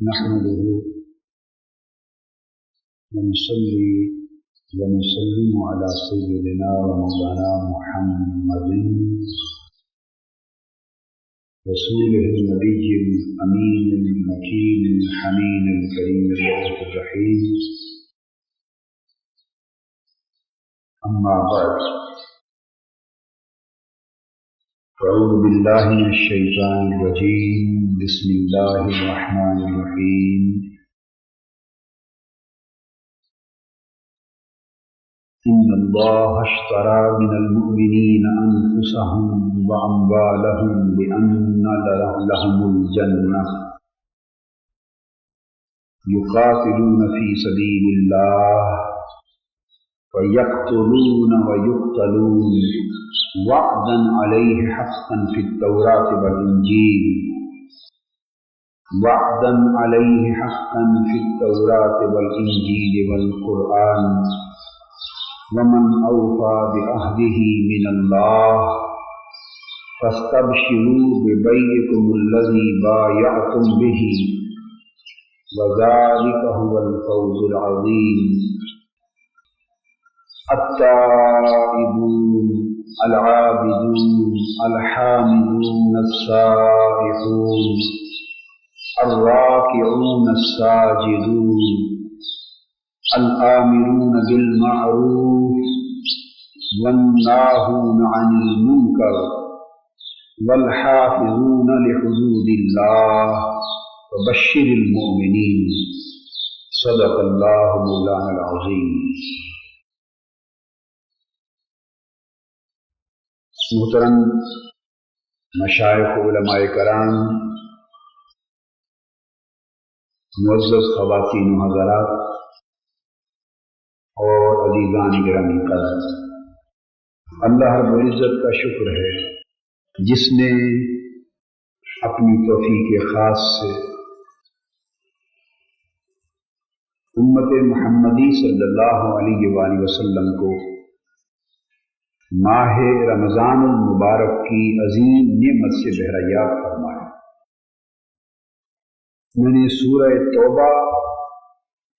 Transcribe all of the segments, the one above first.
نحمده ونصلي ونسلم على سيدنا ومولانا محمد رسوله النبي الأمين المكين الحنين الكريم الرؤوف الرحيم. أما بعد، أعوذ بالله من الشيطان الرجيم. بسم الله الرحمن الرحيم. إن الله اشترى من المؤمنين أنفسهم وأموالهم بأن لهم الجنة يقاتلون في سبيل الله ويقتلون ويقتلون وعدا عليه حقا في التوراة والإنجيل وعدا عليه حقا في التوراة والإنجيل والقرآن ومن أوفى بعهده من الله فاستبشروا ببيعكم الذي بايعتم به وذلك هو الفوز العظيم. التائبون العابدون الحامدون السائحون الراكعون الساجدون الآمرون بالمعروف والناهون عن المنكر والحافظون لحدود الله وبشر المؤمنين. صدق الله مولانا العظيم. محترم مشائخ علماء کرام، معزز خواتین و حضرات اور عزیزان گرامی قدر، اللہ رب العزت کا شکر ہے جس نے اپنی توفیق خاص سے امت محمدی صلی اللہ علیہ وآلہ وسلم کو ماہ رمضان المبارک کی عظیم نعمت سے بہریاب فرمایا۔ میں نے سورہ توبہ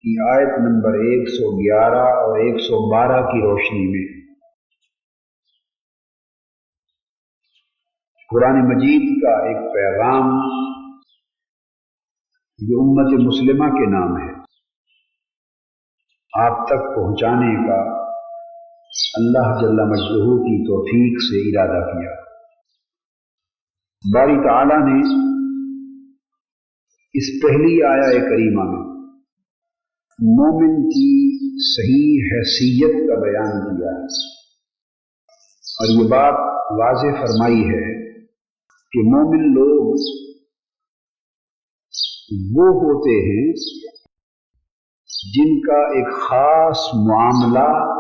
کی آیت نمبر 111 اور 112 کی روشنی میں قرآن مجید کا ایک پیغام جو امت مسلمہ کے نام ہے آپ تک پہنچانے کا اللہ جل مجدہ کی توفیق سے ارادہ کیا۔ باری تعالی نے اس پہلی آیہ کریمہ میں مومن کی صحیح حیثیت کا بیان کیا ہے اور یہ بات واضح فرمائی ہے کہ مومن لوگ وہ ہوتے ہیں جن کا ایک خاص معاملہ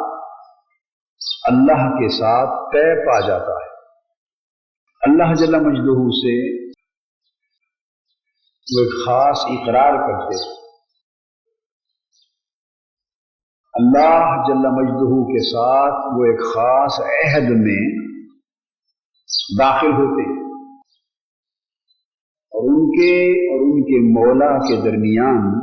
اللہ کے ساتھ طے پا جاتا ہے۔ اللہ جل مجدہ سے وہ ایک خاص اقرار کرتے ہیں، اللہ جل مجدہ کے ساتھ وہ ایک خاص عہد میں داخل ہوتے ہیں اور ان کے مولا کے درمیان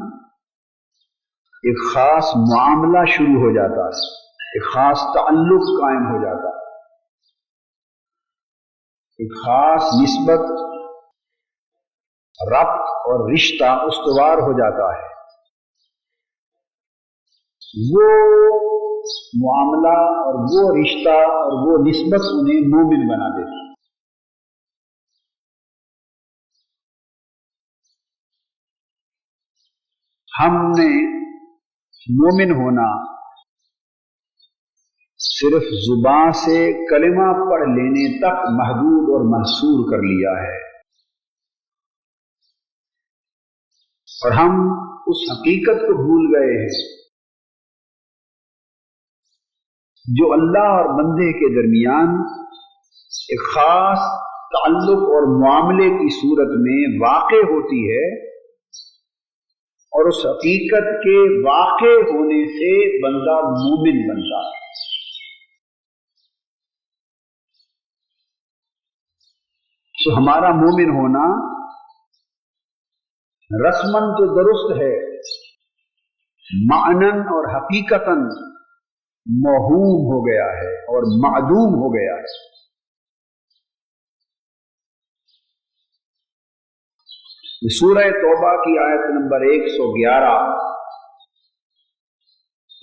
ایک خاص معاملہ شروع ہو جاتا ہے، ایک خاص تعلق قائم ہو جاتا ہے، ایک خاص نسبت، ربط اور رشتہ استوار ہو جاتا ہے۔ وہ معاملہ اور وہ رشتہ اور وہ نسبت انہیں مومن بنا دیتی ہے۔ ہم نے مومن ہونا صرف زبان سے کلمہ پڑھ لینے تک محدود اور محصور کر لیا ہے اور ہم اس حقیقت کو بھول گئے ہیں جو اللہ اور بندے کے درمیان ایک خاص تعلق اور معاملے کی صورت میں واقع ہوتی ہے اور اس حقیقت کے واقع ہونے سے بندہ مومن بنتا ہے۔ ہمارا مومن ہونا رسمن تو درست ہے، معنن اور حقیقتاً موہوم ہو گیا ہے اور معدوم ہو گیا ہے۔ سورہ توبہ کی آیت نمبر 111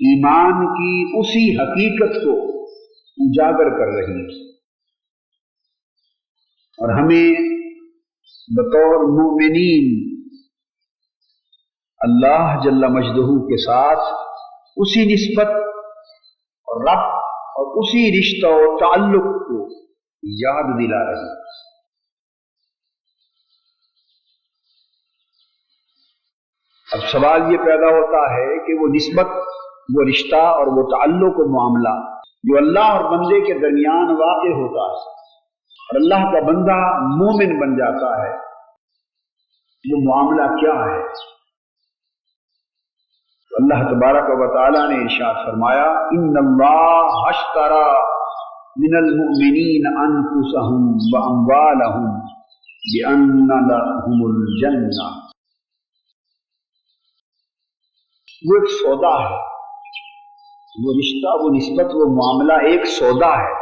ایمان کی اسی حقیقت کو اجاگر کر رہی ہے اور ہمیں بطور مومنین اللہ جل مجدہ کے ساتھ اسی نسبت اور ربط اور اسی رشتہ و تعلق کو یاد دلا رہی ہے۔ اب سوال یہ پیدا ہوتا ہے کہ وہ نسبت، وہ رشتہ اور وہ تعلق و معاملہ جو اللہ اور بندے کے درمیان واقع ہوتا ہے اور اللہ کا بندہ مومن بن جاتا ہے، وہ معاملہ کیا ہے؟ اللہ تبارک و تعالی نے ارشاد فرمایا ان اللہ اشترى من المؤمنین انفسهم واموالهم بان لهم الجنہ۔ وہ ایک سودا ہے، وہ رشتہ، وہ نسبت، وہ معاملہ ایک سودا ہے،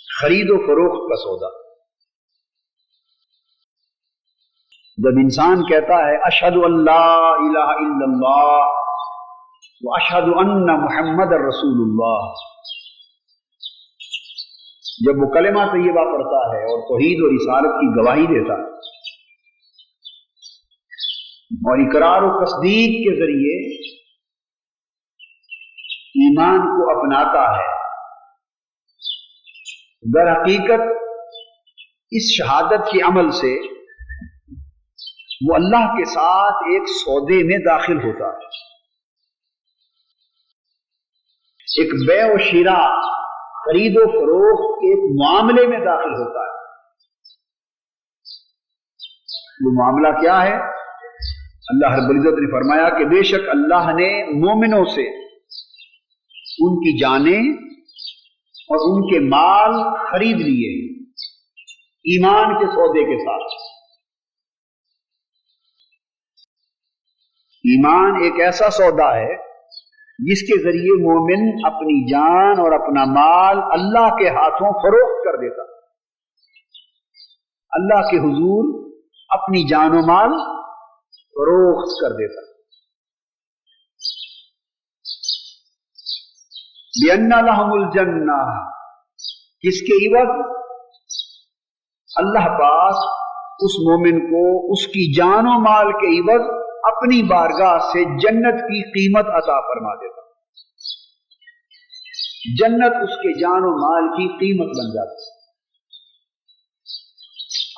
خرید و فروخت کا سودا۔ جب انسان کہتا ہے اشہد ان لا الہ الا اللہ و اشہد ان محمد رسول اللہ، جب وہ کلمہ طیبہ پڑھتا ہے اور توحید و رسالت کی گواہی دیتا ہے اور اقرار و تصدیق کے ذریعے ایمان کو اپناتا ہے، در حقیقت اس شہادت کے عمل سے وہ اللہ کے ساتھ ایک سودے میں داخل ہوتا ہے، ایک بیع و شراء، خرید و فروخت کے ایک معاملے میں داخل ہوتا ہے۔ وہ معاملہ کیا ہے؟ اللہ رب العزت نے فرمایا کہ بے شک اللہ نے مومنوں سے ان کی جانیں اور ان کے مال خرید لیے ایمان کے سودے کے ساتھ۔ ایمان ایک ایسا سودا ہے جس کے ذریعے مومن اپنی جان اور اپنا مال اللہ کے ہاتھوں فروخت کر دیتا، اللہ کے حضور اپنی جان و مال فروخت کر دیتا۔ بِأَنَّ لَهُمُ الْجَنَّةَ، کس کے عوض؟ اللہ پاک اس مومن کو اس کی جان و مال کے عوض اپنی بارگاہ سے جنت کی قیمت عطا فرما دیتا، جنت اس کے جان و مال کی قیمت بن جاتی۔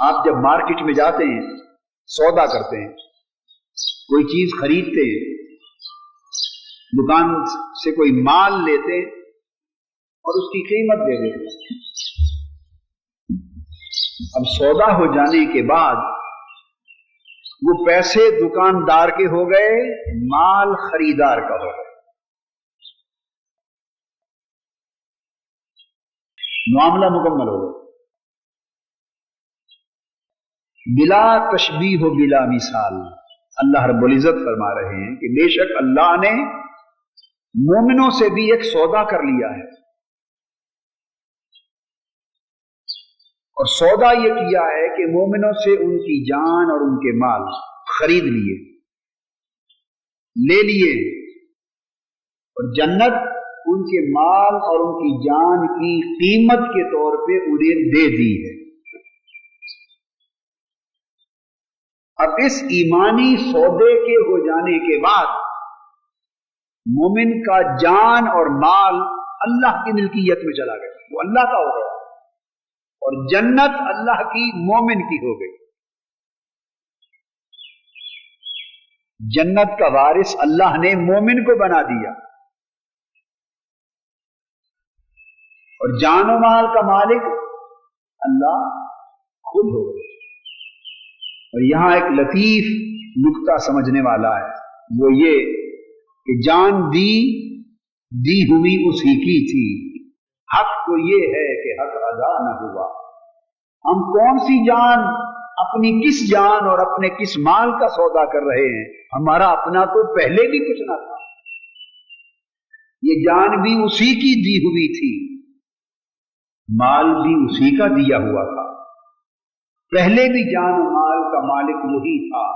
آپ جب مارکیٹ میں جاتے ہیں، سودا کرتے ہیں، کوئی چیز خریدتے ہیں، دکان سے کوئی مال لیتے اور اس کی قیمت دے دیتے، اب سودا ہو جانے کے بعد وہ پیسے دکاندار کے ہو گئے، مال خریدار کا ہو گئے، معاملہ مکمل ہو گیا، بلا تشبیہ و بلا مثال۔ اللہ رب العزت فرما رہے ہیں کہ بے شک اللہ نے مومنوں سے بھی ایک سودا کر لیا ہے، اور سودا یہ کیا ہے کہ مومنوں سے ان کی جان اور ان کے مال خرید لیے، لے لیے، اور جنت ان کے مال اور ان کی جان کی قیمت کے طور پہ انہیں دے دی ہے۔ اب اس ایمانی سودے کے ہو جانے کے بعد مومن کا جان اور مال اللہ کی ملکیت میں چلا گیا، وہ اللہ کا ہو گیا، اور جنت اللہ کی مومن کی ہو گئی۔ جنت کا وارث اللہ نے مومن کو بنا دیا، اور جان و مال کا مالک اللہ خود ہو گیا۔ اور یہاں ایک لطیف نکتہ سمجھنے والا ہے، وہ یہ کہ جان دی ہوئی اسی کی تھی، حق تو یہ ہے کہ حق ادا نہ ہوا۔ ہم کون سی جان अपनी किस जान और अपने किस माल का सौदा कर रहे हैं? हमारा अपना तो पहले भी कुछ ना था, ये जान भी उसी की दी हुई थी, माल भी उसी का दिया हुआ था, पहले भी जान और माल का मालिक वही था,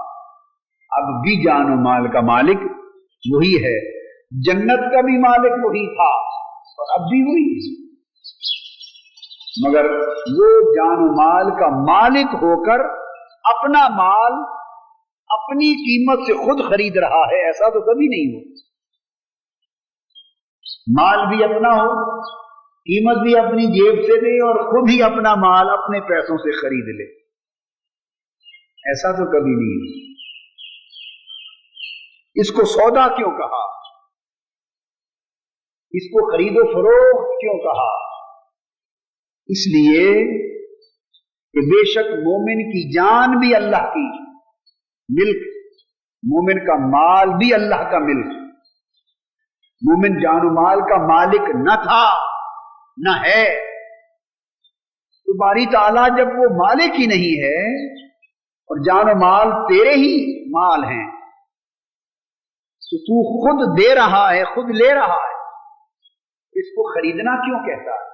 अब भी जान और माल का मालिक वही है, जन्नत का भी मालिक वही था और अब भी वही है, मगर वो जान और माल का मालिक होकर अपना माल अपनी कीमत से खुद खरीद रहा है, ऐसा तो कभी नहीं हो। माल भी अपना हो, कीमत भी अपनी जेब से दे और खुद ही अपना माल अपने पैसों से खरीद ले, ऐसा तो कभी नहीं हो। इसको सौदा क्यों कहा? इसको खरीदो फरोख्त क्यों कहा? इसलिए कि बेशक मोमिन की जान भी अल्लाह की मिल्क, मोमिन का माल भी अल्लाह का मिल्क, मोमिन जान और माल का मालिक न था न है, तो बारी ताला जब वो मालिक ही नहीं है और जान और माल तेरे ही माल हैं, तो तू खुद दे रहा है, खुद ले रहा है, इसको खरीदना क्यों कहता है?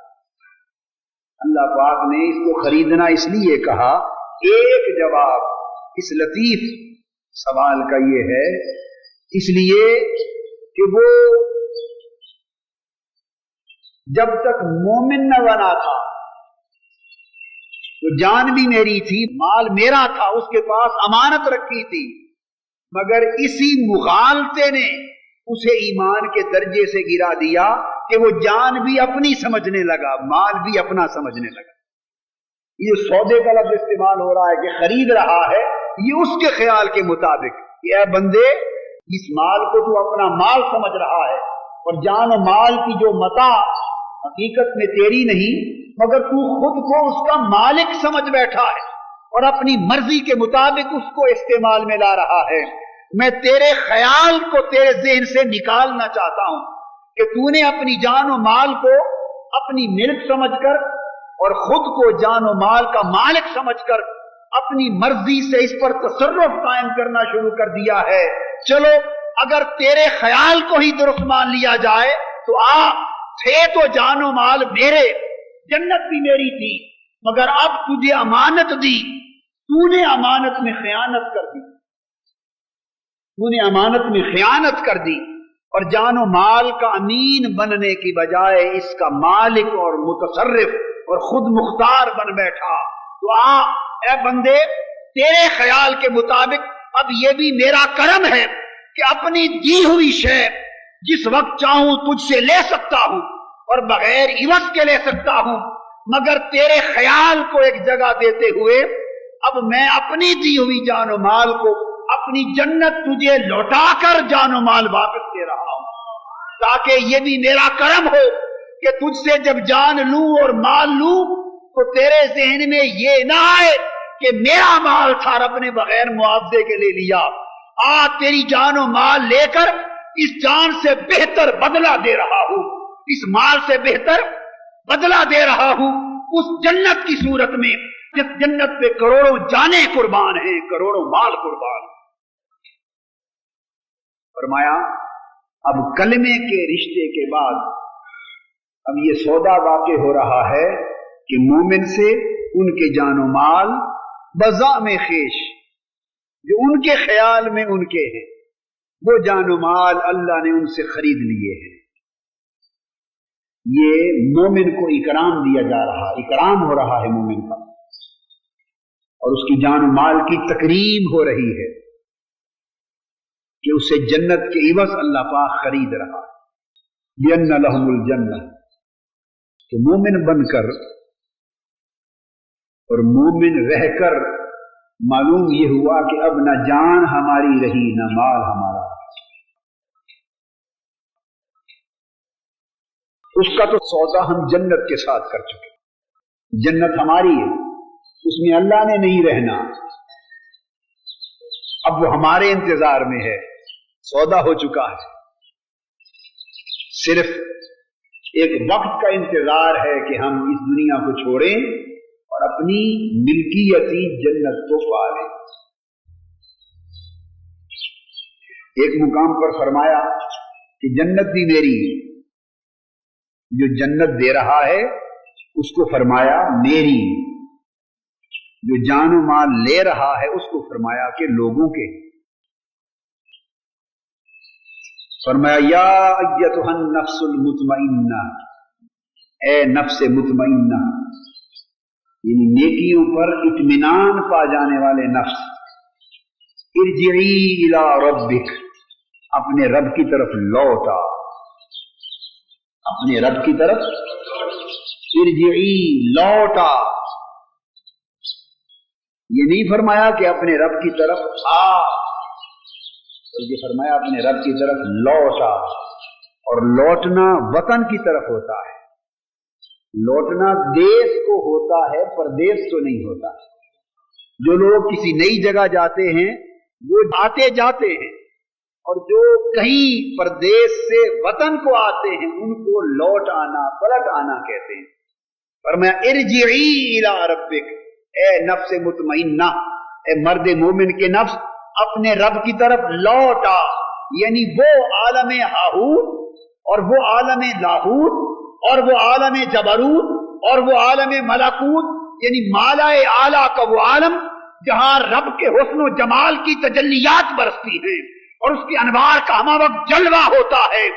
अल्लाह पाक ने इसको खरीदना इसलिए कहा। एक जवाब इस लतीफ सवाल का ये है, इसलिए कि वो जब तक मोमिन न बना था तो जान भी मेरी थी, माल मेरा था, उसके पास अमानत रखी थी, मगर इसी मुगालते ने उसे ईमान के दर्जे से गिरा दिया कि वो जान भी अपनी समझने लगा, माल भी अपना समझने लगा। ये सौदे का लफ्ज़ इस्तेमाल हो रहा है कि खरीद रहा है, ये उसके ख्याल के मुताबिक, ये बंदे इस माल को तू अपना माल समझ रहा है और जान और माल की जो मता हकीकत में तेरी नहीं, मगर तू खुद को उसका मालिक समझ बैठा है और अपनी मर्जी के मुताबिक उसको इस्तेमाल में ला रहा है। मैं तेरे ख्याल को तेरे ज़हन से निकालना चाहता हूं कि तूने अपनी जान और माल को अपनी मिल्क समझकर और खुद को जान और माल का मालिक समझकर अपनी मर्जी से इस पर तसर्रुफ कायम करना शुरू कर दिया है। चलो अगर तेरे ख्याल को ही दुरुस्त मान लिया जाए तो थे तो जान और माल मेरे, जन्नत भी मेरी थी, मगर अब तुझे अमानत दी, तूने अमानत में खयानत कर दी, तूने अमानत में खयानत कर दी और जान और माल का अमीन बनने की बजाय इसका मालिक और मुतसर्रिफ और खुद मुख्तार बन बैठा। तो ए बंदे, तेरे ख्याल के मुताबिक अब ये भी मेरा करम है कि अपनी दी हुई शय जिस वक्त चाहूं तुझसे ले सकता हूं और बगैर इवज के ले सकता हूं, मगर तेरे ख्याल को एक जगह देते हुए अब मैं अपनी दी हुई जान और माल को, अपनी जन्नत तुझे लौटाकर जान और माल वापस दे रहा हूं, ताकि ये भी मेरा करम हो कि तुझसे जब जान लूं और माल लूं तो तेरे ज़हन में ये ना आए कि मेरा माल था, रब ने बगैर मुआवजे के ले लिया। तेरी जान और माल लेकर इस जान से बेहतर बदला दे रहा हूं, इस माल से बेहतर बदला दे रहा हूं उस जन्नत की सूरत में जिस जन्नत पे करोड़ों जाने कुर्बान हैं, करोड़ों माल कुर्बान। फरमाया अब कलमे के रिश्ते के बाद अब ये सौदा वाक़े हो रहा है कि मोमिन से उनके जानो माल बज़ामे खेश जो उनके ख्याल में उनके हैं, वो जानो माल अल्लाह ने उनसे खरीद लिए हैं। ये मोमिन को इकराम दिया जा रहा, इकराम हो रहा है मोमिन का, और उसकी जानो माल की तकरीम हो रही है कि उसे जन्नत के इवज अल्लाह पाक खरीद रहा है। यन्ना लहुमुल जन्नह, तो मोमिन बनकर और मोमिन रहकर मालूम ये हुआ कि अब न जान हमारी रही न माल हमारा, उसका तो सौदा हम जन्नत के साथ कर चुके। जन्नत हमारी है, उसमें अल्लाह ने नहीं रहना, अब वो हमारे इंतजार में है, सौदा हो चुका है। सिर्फ एक वक्त का इंतजार है कि हम इस दुनिया को छोड़ें اور اپنی ملکیتی جنت کو پالے. ایک مقام پر فرمایا کہ جنت بھی میری ہے. جو جنت دے رہا ہے اس کو فرمایا میری. جو جان و مال لے رہا ہے اس کو فرمایا کہ لوگوں کے. فرمایا یا ایتھا النفس المطمئنہ، اے نفس مطمئنہ، یعنی نیکیوں پر اطمینان پا جانے والے نفس، ارجعی الی ربک، اپنے رب کی طرف لوٹا. اپنے رب کی طرف ارجعی، لوٹا. یہ نہیں فرمایا کہ اپنے رب کی طرف آ، بلکہ فرمایا اپنے رب کی طرف لوٹا. اور لوٹنا وطن کی طرف ہوتا ہے. لوٹنا دیس کو ہوتا ہے، پردیس کو نہیں ہوتا. جو لوگ کسی نئی جگہ جاتے ہیں وہ آتے جاتے ہیں، اور جو کہیں پردیس سے وطن کو آتے ہیں ان کو لوٹ آنا، پلٹ آنا کہتے ہیں. فرمایا ارجعی الی ربک، اے نفس مطمئنہ، اے مرد مومن کے نفس، اپنے رب کی طرف لوٹا. یعنی وہ عالم ہاہوت اور وہ عالم لاہوت اور وہ عالم جبروت اور وہ عالم ملکوت، یعنی مالا اعلیٰ کا وہ عالم جہاں رب کے حسن و جمال کی تجلیات برستی ہیں اور اس کے انوار کا ہمہ وقت جلوہ ہوتا ہے،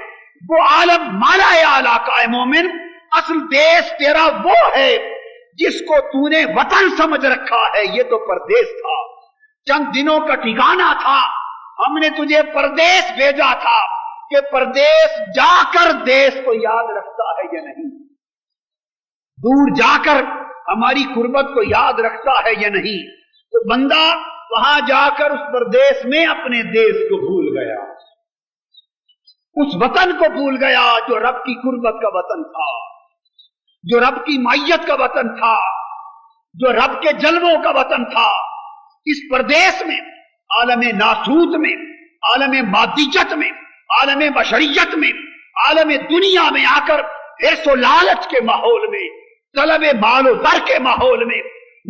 وہ عالم مالا اعلیٰ کا. اے مومن، اصل دیس تیرا وہ ہے جس کو تو نے وطن سمجھ رکھا ہے. یہ تو پردیس تھا، چند دنوں کا ٹھکانہ تھا. ہم نے تجھے پردیس بھیجا تھا کہ پردیس جا کر دیس کو یاد رکھتا ہے یا نہیں، دور جا کر ہماری قربت کو یاد رکھتا ہے یا نہیں. تو بندہ وہاں جا کر اس پردیس میں اپنے دیس کو بھول گیا، اس وطن کو بھول گیا جو رب کی قربت کا وطن تھا، جو رب کی معیت کا وطن تھا، جو رب کے جلووں کا وطن تھا. اس پردیس میں، عالم ناسوت میں، عالم مادیت میں، عالم بشریت میں، عالم دنیا میں آ کر حرص و لالچ کے ماحول میں، طلب مال و زر کے ماحول میں،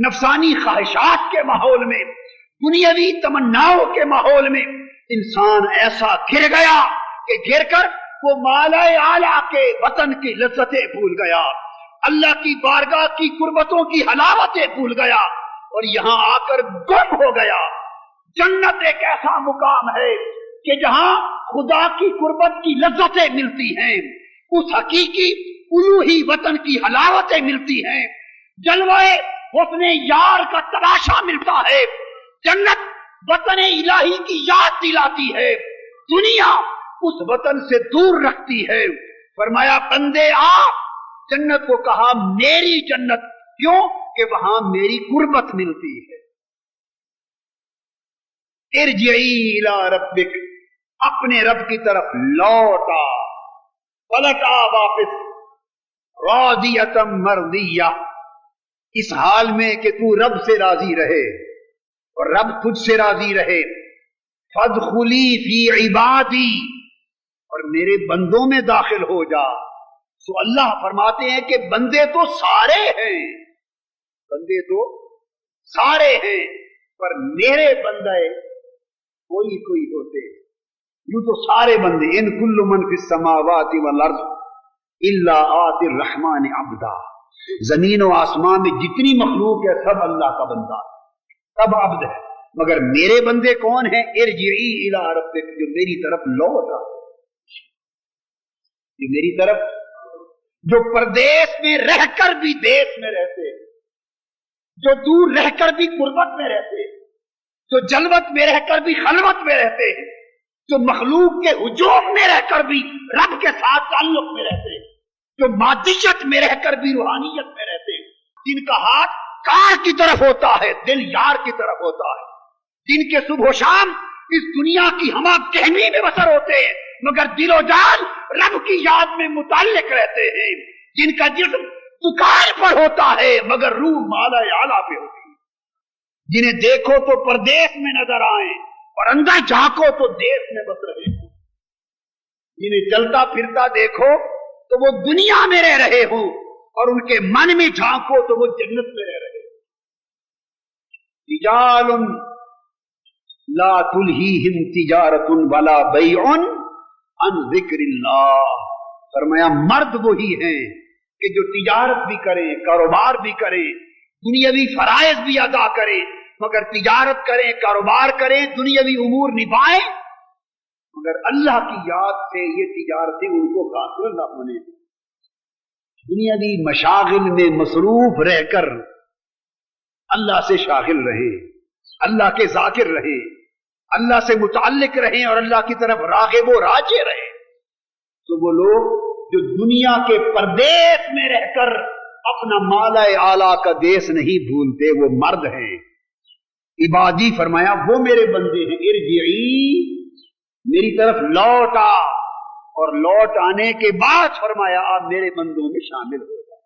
نفسانی خواہشات کے ماحول میں، دنیاوی تمناؤں کے ماحول میں انسان ایسا گر گیا کہ گر کر وہ مالا اعلیٰ کے وطن کی لذتیں بھول گیا، اللہ کی بارگاہ کی قربتوں کی حلاوتیں بھول گیا اور یہاں آ کر گم ہو گیا. جنت ایک ایسا مقام ہے کہ جہاں خدا کی قربت کی لذتیں ملتی ہیں، اس حقیقی الوہی وطن کی حلاوتیں ملتی ہیں، جلوہ حسن یار کا تماشا ملتا ہے. جنت وطن الہی کی یاد دلاتی ہے، دنیا اس وطن سے دور رکھتی ہے. فرمایا بندے آ، جنت کو کہا میری جنت، کیوں کہ وہاں میری قربت ملتی ہے. ارجعی الی ربک، اپنے رب کی طرف لوٹا، پلٹا واپس، راضیۃ مرضیہ، اس حال میں کہ تو رب سے راضی رہے اور رب تجھ سے راضی رہے. فادخلی فی عبادی، اور میرے بندوں میں داخل ہو جا. تو اللہ فرماتے ہیں کہ بندے تو سارے ہیں، بندے تو سارے ہیں، پر میرے بندے کوئی کوئی ہوتے. یوں تو سارے بندے، ان کل من فی السماوات والارض الا آتی الرحمن عبدا، زمین و آسمان میں جتنی مخلوق ہے سب اللہ کا بندہ، سب عبد ہے، مگر میرے بندے کون ہیں؟ ارجعی الی ربک، جو میری طرف لوٹا، جو میری طرف، جو پردیس میں رہ کر بھی دیس میں رہتے، جو دور رہ کر بھی قربت میں رہتے، جو جلوت میں رہ کر بھی خلوت میں رہتے ہیں، جو مخلوق کے ہجوم میں رہ کر بھی رب کے ساتھ تعلق میں رہتے، جو مادیت میں رہ کر بھی روحانیت میں رہتے، جن کا ہاتھ کار کی طرف ہوتا ہے، دل یار کی طرف ہوتا ہے، جن کے صبح و شام اس دنیا کی ہمہ گہمی میں بسر ہوتے ہیں مگر دل و جان رب کی یاد میں متعلق رہتے ہیں، جن کا جسم دکان پر ہوتا ہے مگر روح مالا اعلیٰ پہ ہوتی ہے، جنہیں دیکھو تو پردیس میں نظر آئیں اور اندر جھانکو تو دیس میں بس رہے ہوں، جنہیں چلتا پھرتا دیکھو تو وہ دنیا میں رہ رہے ہوں اور ان کے من میں جھانکو تو وہ جنت میں رہ رہے ہوں. रिजाल ला तुल्हीहिम तिजारतुन वला बैउन अन जिक्रिल्लाह। फरमाया मर्द वही हैं कि जो तिजारत भी करें, कारोबार भी करें, दुनियावी फराइज भी अदा करें, मगर तिजारत करें, कारोबार करें, दुनियावी उमूर निभाएं, मगर अल्लाह की याद से ये तिजारतें उनको गाफिल न बने। दुनियावी मशागिल में मसरूफ रहकर अल्लाह से शागिल रहें, अल्लाह के जाकिर रहें, अल्लाह से मुताल्लिक रहें और अल्लाह की तरफ राग़िब व राजे रहें। तो वो लोग जो दुनिया के परदेश में रहकर अपना माला आला का देश नहीं भूलते, वो मर्द हैं। इबादी फरमाया वो मेरे बंदे हैं। इरजिई, मेरी तरफ लौट आ, और लौट आने के बाद फरमाया आप मेरे बंदों में शामिल हो जाए।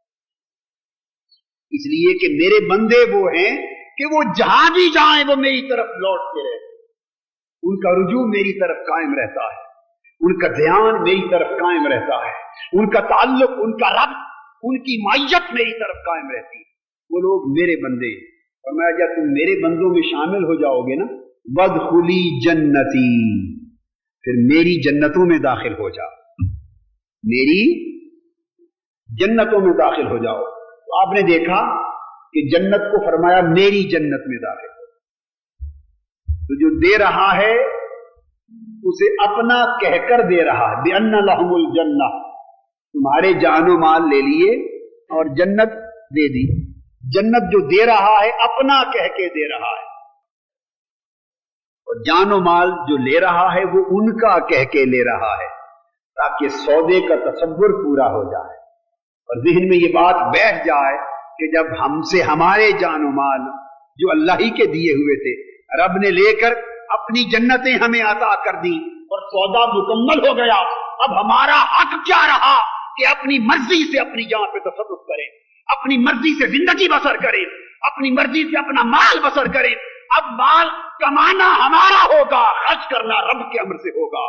इसलिए कि मेरे बंदे वो हैं कि वो जहां भी जाएं वो मेरी तरफ लौटते रहते, उनका रुजू मेरी तरफ कायम रहता है, उनका ध्यान मेरी तरफ कायम रहता है, उनका ताल्लुक, उनका रब, उनकी मायत मेरी तरफ कायम रहती है। वो लोग मेरे बंदे। और मैं जब तुम मेरे बंदों में शामिल हो जाओगे ना, वदखुली जन्नती, फिर मेरी जन्नतों में दाखिल हो जाओ, मेरी जन्नतों में दाखिल हो जाओ। तो आपने देखा कि जन्नत को फरमाया मेरी जन्नत में दाखिल हो। तो जो दे रहा है उसे अपना कहकर दे रहा है। बिअन्ना लहुमुल जन्ना, तुम्हारे जानो माल ले लिए और जन्नत दे दी। जन्नत जो दे रहा है अपना कह के दे रहा है, और जानो माल जो ले रहा है वो उनका कह के ले रहा है, ताकि सौदे का तसव्वुर पूरा हो जाए और ज़हन में ये बात बैठ जाए कि जब हमसे हमारे जानो माल जो अल्लाह ही के दिए हुए थे, रब ने लेकर अपनी जन्नतें हमें अता कर दी और सौदा मुकम्मल हो गया। अब हमारा हक क्या रहा कि अपनी मर्जी से अपनी जान पे तसल्लुत करें, अपनी मर्जी से जिंदगी बसर करें, अपनी मर्जी से अपना माल बसर करें। अब माल कमाना हमारा होगा, खर्च करना रब के अमर से होगा।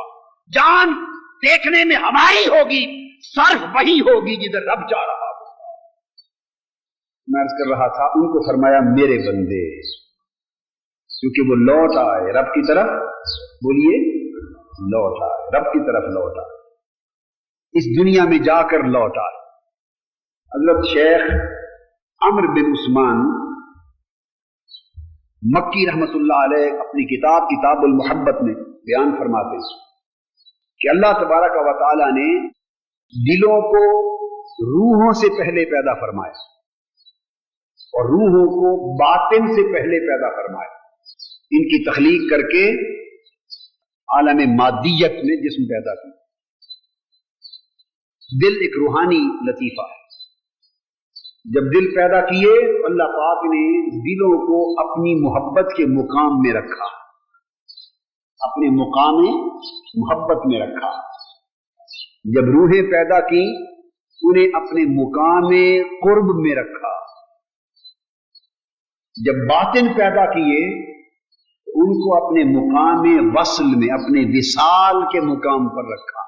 जान देखने में हमारी होगी, सर्फ वही होगी जिधर रब जा रहा होगा। मैं अर्ज कर रहा था, उनको फरमाया मेरे बंदे, क्योंकि वो लौट आए रब की तरफ। बोलिए, लौट आए रब की तरफ, लौट आए, इस दुनिया में जाकर लौट आए। हजरत शेख अम्र बिन उस्मान मक्की रहमतुल्लाह अलैह अपनी किताबुल मोहब्बत में बयान फरमाते हैं कि अल्लाह तबारक व तआला ने दिलों को रूहों से पहले पैदा फरमाया और रूहों को बातिन से पहले पैदा फरमाया। इनकी तख्लीक करके आलम मादियत में जिस्म पैदा किया। दिल एक रूहानी लतीफा है। जब दिल पैदा किए तो अल्लाह पाक ने दिलों को अपनी मोहब्बत के मुकाम में रखा, अपने मुकाम मोहब्बत में रखा। जब रूहें पैदा की उन्हें अपने मुकाम कुर्ब में रखा। जब बातिन पैदा किए उनको अपने मुकाम वस्ल में, अपने विसाल के मुकाम पर रखा।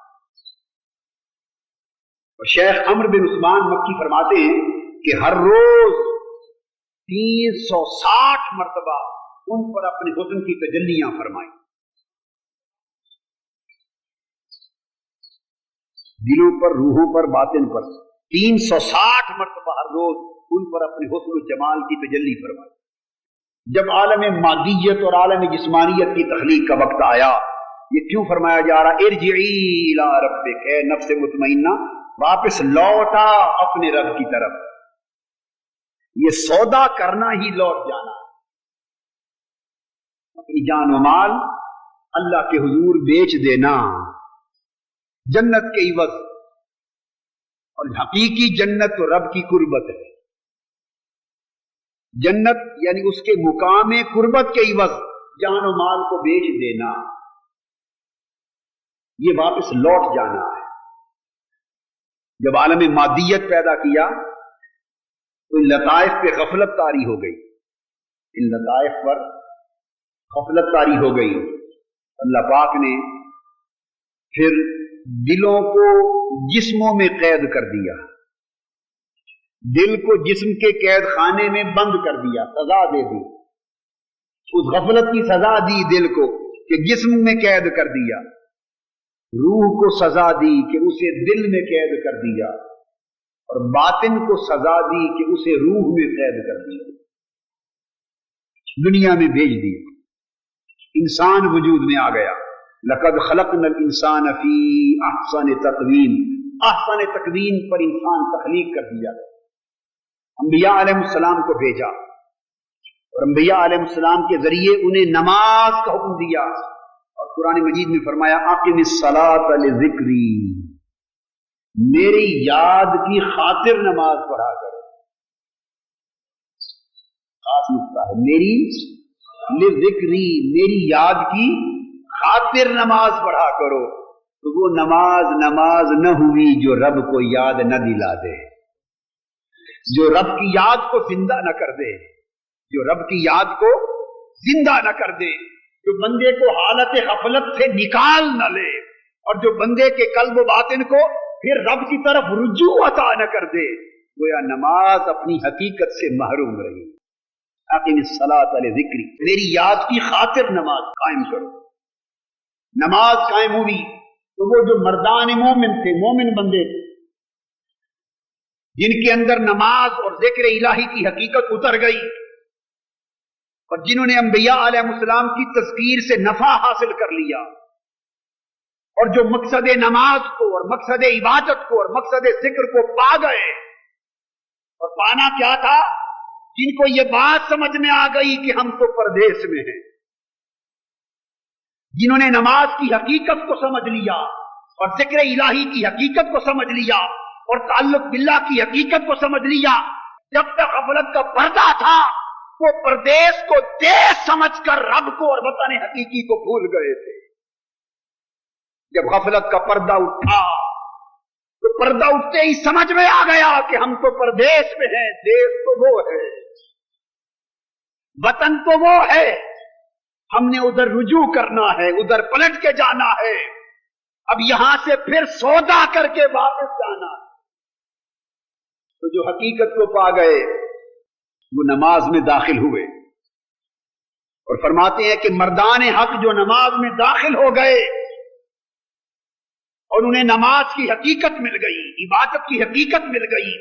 और शेख अम्र बिन उस्मान मक्की फरमाते हैं कि हर रोज 360 मरतबा उन पर अपने हुस्न की तजल्लियां फरमाई। दिलों पर, रूहों पर, बातिन पर 360 मरतबा हर रोज उन पर अपने हुस्न जमाल की तजल्ली फरमाई। जब आलम मादियत और आलम जिस्मानियत की तख्लीक का वक्त आया, ये क्यों फरमाया जा रहा, इरजिई इला रब्बिक, ए नफ्स मुतमइन्ना, वापस लौटा अपने रब की तरफ। ये सौदा करना ही लौट जाना, अपनी जान व माल अल्लाह के हुजूर बेच देना जन्नत के इवज। और हकीकी जन्नत तो रब की कुर्बत है। जन्नत यानी उसके मुकाम कुर्बत के इवज जान व माल को बेच देना, ये वापस लौट जाना है। जब आलम मादियत पैदा किया तो इन लताइफ पे गफलत तारी हो गई, इन लताइफ पर गफलत तारी हो गई। अल्लाह पाक ने फिर दिलों को जिस्मों में कैद कर दिया, दिल को जिस्म के कैद खाने में बंद कर दिया, सजा दे दी। उस गफलत की सजा दी दिल को कि जिस्म में कैद कर दिया, रूह को सजा दी कि उसे दिल में कैद कर दिया, और बातिन को सजा दी कि उसे रूह में कैद कर दिया, दुनिया में भेज दिया, इंसान वजूद में आ गया। लक़द खलक़नल इंसान फी अहसन तक़वीम, अहसन तक़वीम पर इंसान तख्लीक कर दिया गया। अंबिया अलैहिस्सलाम को भेजा और अंबिया अलैहिस्सलाम के जरिए उन्हें नमाज का हुक्म दिया, और कुरान मजीद में फरमाया अक़िमिस्सलात लिज़िक्री, मेरी याद की खातिर नमाज पढ़ा करो। खास नुक्ता है, मेरी लिज़िक्री, मेरी याद की खातिर नमाज पढ़ा करो। तो वो नमाज न हुई जो रब को याद न दिला दे, जो रब की याद को जिंदा न कर दे, जो रब की याद को जिंदा न कर दे, जो बंदे को हालत गफलत से निकाल न ले, और जो बंदे के कल्ब बातिन को फिर रब की तरफ रुजू अता न कर दे, गोया नमाज अपनी हकीकत से महरूम रही। अक़िमिस्सलात लिज़िक्री, मेरी याद की खातिर नमाज कायम करो। नमाज कायम हुई तो वो जो मर्दान मोमिन थे, मोमिन बंदे थे, जिनके अंदर नमाज और ज़िक्र इलाही की हकीकत उतर गई, और जिन्होंने अंबिया अलैहिस्सलाम की तज़कीर से नफा हासिल कर लिया, और जो मकसद नमाज को और मकसद इबादत को और मकसद ज़िक्र को पा गए। और पाना क्या था? जिनको ये बात समझ में आ गई कि हम तो परदेश में हैं, जिन्होंने नमाज की हकीकत को समझ लिया और ज़िक्र इलाही की हकीकत को समझ लिया और ताल्लुक बिल्लाह की हकीकत को समझ लिया। जब तक गफलत का पर्दा था वो परदेश को देश समझकर रब को और वतन हकीकी को भूल गए थे। जब गफलत का पर्दा उठा तो पर्दा उठते ही समझ में आ गया कि हम तो परदेश में हैं, देश तो वो है, वतन तो वो है, हमने उधर रुजू करना है, उधर पलट के जाना है, अब यहां से फिर सौदा करके वापस जाना है। तो जो हकीकत को पा गए वो नमाज में दाखिल हुए, और फरमाते हैं कि मर्दान हक जो नमाज में दाखिल हो गए और उन्हें नमाज की हकीकत मिल गई, इबादत की हकीकत मिल गई,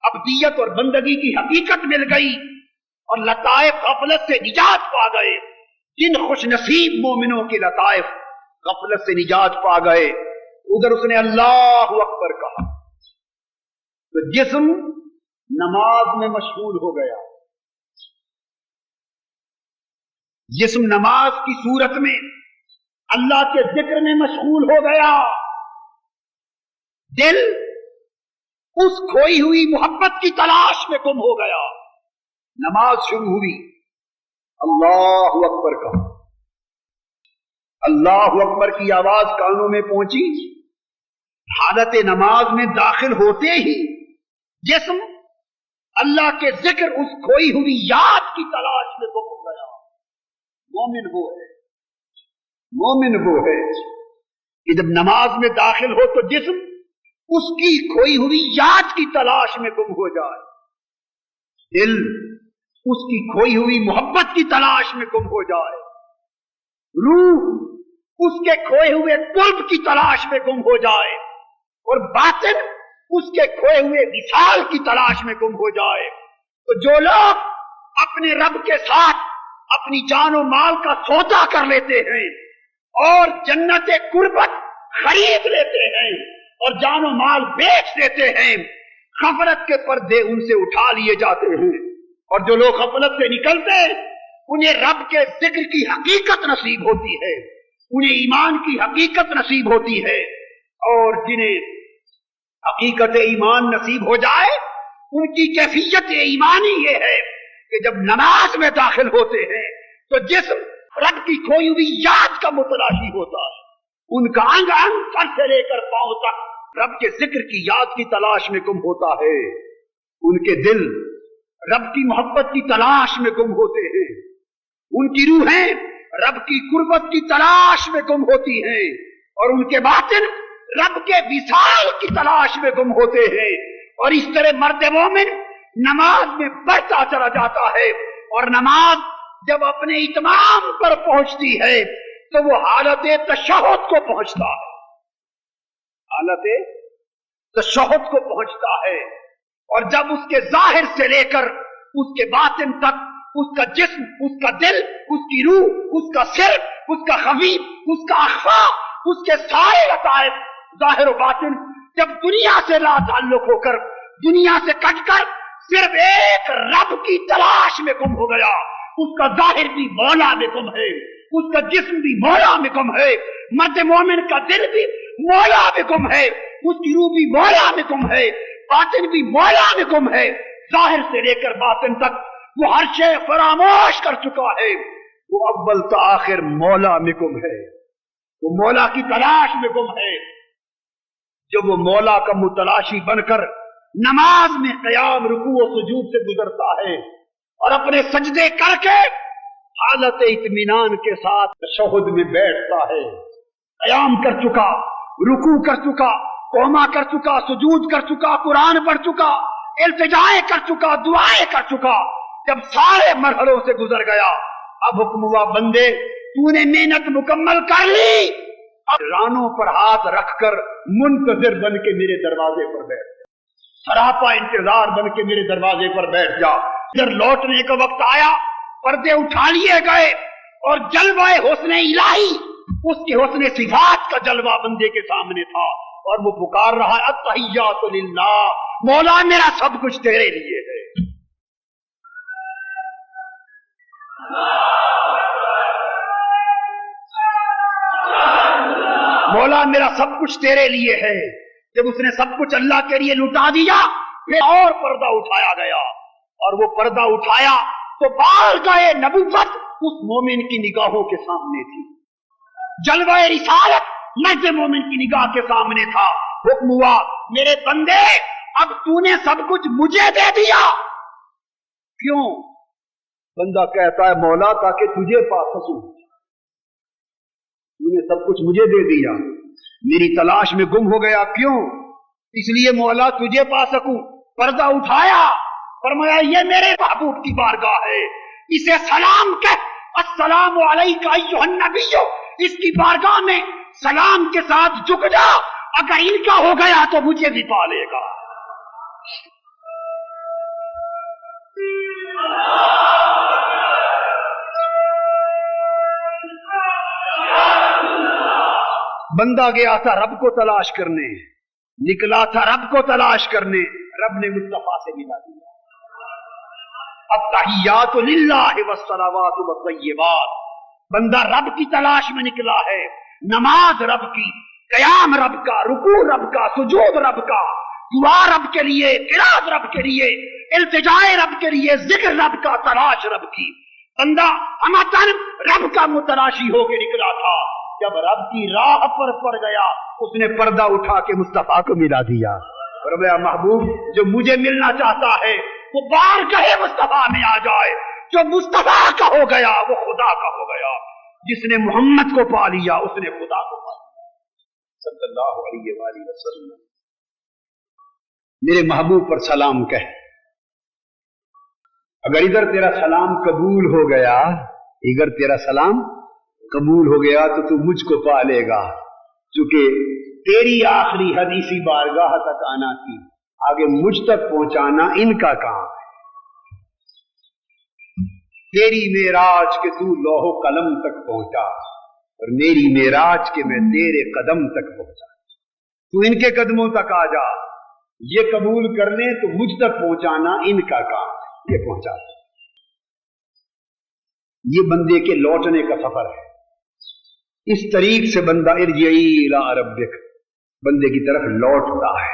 अब्दियत और बंदगी की हकीकत मिल गई, और लताइफ गफलत से निजात पा गए। जिन खुश नसीब मोमिनों के लताइफ गफलत से निजात पा गए, उधर उसने अल्लाहु अकबर कहा तो जिस्म नमाज में मशगूल हो गया। जिस्म नमाज की सूरत में अल्लाह के जिक्र में मशगूल हो गया। दिल उस खोई हुई मोहब्बत की तलाश में गुम हो गया। नमाज शुरू हुई, अल्लाहु अकबर कहा, अल्लाहु अकबर की आवाज कानों में पहुंची। हालत नमाज में दाखिल होते ही जिस्म अल्लाह के जिक्र, उस खोई हुई याद की तलाश में गुम हो गया। मोमिन वो है, मोमिन वो है कि जब नमाज में दाखिल हो तो जिस्म उसकी खोई हुई याद की तलाश में गुम हो जाए, दिल उसकी खोई हुई मोहब्बत की तलाश में गुम हो जाए, रूह उसके खोए हुए कुर्ब की तलाश में गुम हो जाए, और बातिन उसके खोए हुए विसाल की तलाश में गुम हो जाए। तो जो लोग अपने रब के साथ अपनी जान और माल का सौदा कर लेते हैं और जन्नत कुर्बत खरीद लेते हैं और जान और माल बेच देते हैं, गफलत के पर्दे उनसे उठा लिए जाते हैं। और जो लोग गफलत से निकलते हैं उन्हें रब के जिक्र की हकीकत नसीब होती है, उन्हें ईमान की हकीकत नसीब होती है। और जिन्हें हकीकत ईमान नसीब हो जाए उनकी कैफियत ईमानी ये है कि जब नमाज में दाखिल होते हैं तो जिस्म रब की खोई हुई याद का मुतलाशी होता है। उनका अंग अंग सर से लेकर पांव तक रब के जिक्र की याद की तलाश में गुम होता है। उनके दिल रब की मोहब्बत की तलाश में गुम होते हैं, उनकी रूहें रब की कुर्बत की तलाश में गुम होती हैं, और उनके बातिन रब के विसाल की तलाश में गुम होते हैं। और इस तरह मर्द मोमिन नमाज में बढ़ता चला जाता है, और नमाज جب اپنے اتمام پر پہنچتی ہے تو وہ حالت تشہد کو پہنچتا ہے، حالت تشہد کو پہنچتا ہے، اور جب اس کے ظاہر سے لے کر اس کے باطن تک، اس کا جسم، اس کا دل، اس کی روح، اس کا سر، اس کا خفی، اس کا اخفا، اس کے سارے لطائف ظاہر و باطن جب دنیا سے لا تعلق ہو کر، دنیا سے کٹ کر صرف ایک رب کی تلاش میں گم ہو گیا، اس کا ظاہر بھی مولا میں گم ہے، اس کا جسم بھی مولا میں گم ہے، مرد مومن کا دل بھی مولا میں گم ہے، اس کی روح بھی مولا میں گم ہے، باطن بھی مولا میں گم ہے، ظاہر سے لے کر باطن تک وہ ہر شے فراموش کر چکا ہے، وہ اول تا آخر مولا میں گم ہے، وہ مولا کی تلاش میں گم ہے۔ جب وہ مولا کا متلاشی بن کر نماز میں قیام، رکوع و سجود سے گزرتا ہے اور اپنے سجدے کر کے حالت اطمینان کے ساتھ تشہد میں بیٹھتا ہے، قیام کر چکا، رکوع کر چکا، قوما کر چکا، سجود کر چکا، قرآن پڑھ چکا، التجائیں کر چکا، دعائیں کر چکا، جب سارے مرحلوں سے گزر گیا، اب حکم ہوا بندے تو نے محنت مکمل کر لی، اب رانوں پر ہاتھ رکھ کر منتظر بن کے میرے دروازے پر بیٹھ جا، سراپا انتظار بن کے میرے دروازے پر بیٹھ جا۔ ادھر لوٹنے کا وقت آیا، پردے اٹھا لیے گئے اور جلوہ حسن الہی، اس کے حسن صفات کا جلوہ بندے کے سامنے تھا، اور وہ پکار رہا ہے التحیات للہ، مولا میرا سب کچھ تیرے لیے ہے، مولا میرا سب کچھ تیرے لیے ہے۔ جب اس نے سب کچھ اللہ کے لیے لٹا دیا، پھر اور پردہ اٹھایا گیا، اور وہ پردہ اٹھایا تو بارگاہ نبوت اس مومن کی نگاہوں کے سامنے تھی، جلوہ رسالت مرد مومن کی نگاہ کے سامنے تھا۔ حکم ہوا میرے بندے اب تو نے سب کچھ مجھے دے دیا، کیوں؟ بندہ کہتا ہے مولا تاکہ تجھے پا سکوں، تو نے سب کچھ مجھے دے دیا، میری تلاش میں گم ہو گیا، کیوں؟ اس لیے مولا تجھے پا سکوں۔ پردہ اٹھایا، فرمایا یہ میرے محبوب کی بارگاہ ہے، اسے سلام کہہ، السلام علیکہ ایھا النبی، اس کی بارگاہ میں سلام کے ساتھ جھک جا، اگر ان کا ہو گیا تو مجھے بھی پا لے گا۔ بندہ گیا تھا رب کو تلاش کرنے، نکلا تھا رب کو تلاش کرنے، رب نے مصطفیٰ سے ملا دیا۔ التحیات للہ والصلوات والطیبات، بندہ رب کی تلاش میں نکلا ہے، نماز رب کی، قیام رب کا، رکوع رب کا، سجود رب کا، دعا رب کے لیے، قرات رب کے لیے، التجائے رب کے لیے، ذکر رب کا، تلاش رب کی۔ بندہ ہمتن رب کا متلاشی ہو کے نکلا تھا، جب رب کی راہ پر پڑ گیا اس نے پردہ اٹھا کے مصطفیٰ کو ملا دیا۔ فرمایا محبوب جو مجھے ملنا چاہتا ہے وہ بارگاہ مصطفیٰ میں آ جائے، جو مصطفیٰ کا ہو گیا وہ خدا کا ہو گیا، جس نے محمد کو پا لیا اس نے خدا کو پا لیا صلی اللہ علیہ وآلہ وسلم۔ میرے محبوب پر سلام کہہ، اگر ادھر تیرا سلام قبول ہو گیا، اگر تیرا سلام قبول ہو گیا تو تو مجھ کو پا لے گا، چونکہ تیری آخری حدیثی بارگاہ تک آنا تھی، آگے مجھ تک پہنچانا ان کا کام ہے۔ تیری معراج کے تو لوح و قلم تک پہنچا، اور میری معراج کے میں تیرے قدم تک پہنچا، تو ان کے قدموں تک آ جا، یہ قبول کرنے تو مجھ تک پہنچانا ان کا کام ہے، یہ پہنچا۔ یہ بندے کے لوٹنے کا سفر ہے، اس طریق سے بندہ ارجعی الی ربک، بندے کی طرف لوٹتا ہے۔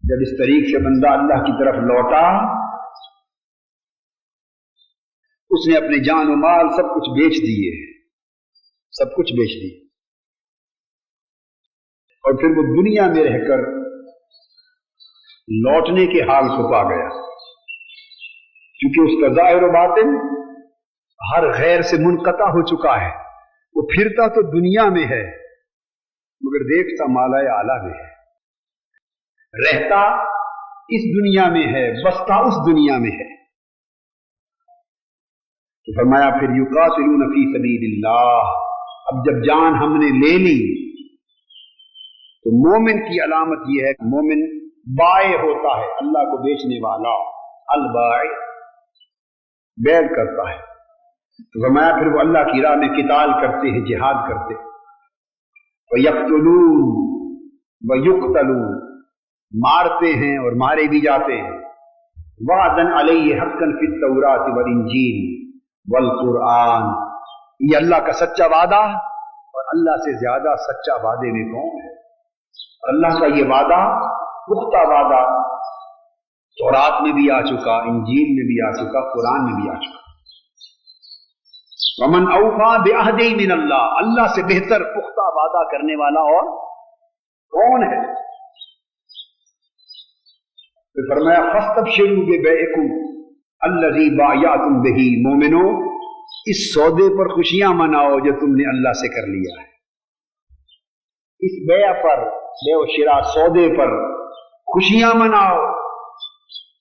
جب اس طریق سے بندہ اللہ کی طرف لوٹا، اس نے اپنے جان و مال سب کچھ بیچ دیے، سب کچھ بیچ دیے، اور پھر وہ دنیا میں رہ کر لوٹنے کے حال کو پا گیا، کیونکہ اس کا ظاہر و باطن ہر غیر سے منقطع ہو چکا ہے۔ وہ پھرتا تو دنیا میں ہے مگر دیکھتا مالا اعلیٰ میں ہے، رہتا اس دنیا میں ہے، بستا اس دنیا میں ہے۔ تو فرمایا پھر یقاتلون فی سبیل اللہ، اب جب جان ہم نے لے لی تو مومن کی علامت یہ ہے کہ مومن بائع ہوتا ہے، اللہ کو بیچنے والا، البائع بیع کرتا ہے۔ تو فرمایا پھر وہ اللہ کی راہ میں قتال کرتے ہیں، جہاد کرتے ہیں، وَيَقْتُلُونَ وَيُقْتَلُونَ، مارتے ہیں اور مارے بھی جاتے ہیں، وعدن علیہ حقا فی التوراۃ والانجیل والقرآن، یہ اللہ کا سچا وعدہ، اور اللہ سے زیادہ سچا وعدے میں کون ہے؟ اللہ کا یہ وعدہ پختہ وعدہ تورات میں بھی آ چکا، انجیل میں بھی آ چکا، قرآن میں بھی آ چکا۔ ومن اوفا بعہدہ من اللہ، اللہ سے بہتر پختہ وعدہ کرنے والا اور کون ہے؟ پھر فرمایا فاستبشروا ببیعکم الذی بایعتم بہ، مومنو اس سودے پر خوشیاں مناؤ جو تم نے اللہ سے کر لیا ہے، اس بیع پر، بیع و شراء سودے پر خوشیاں مناؤ،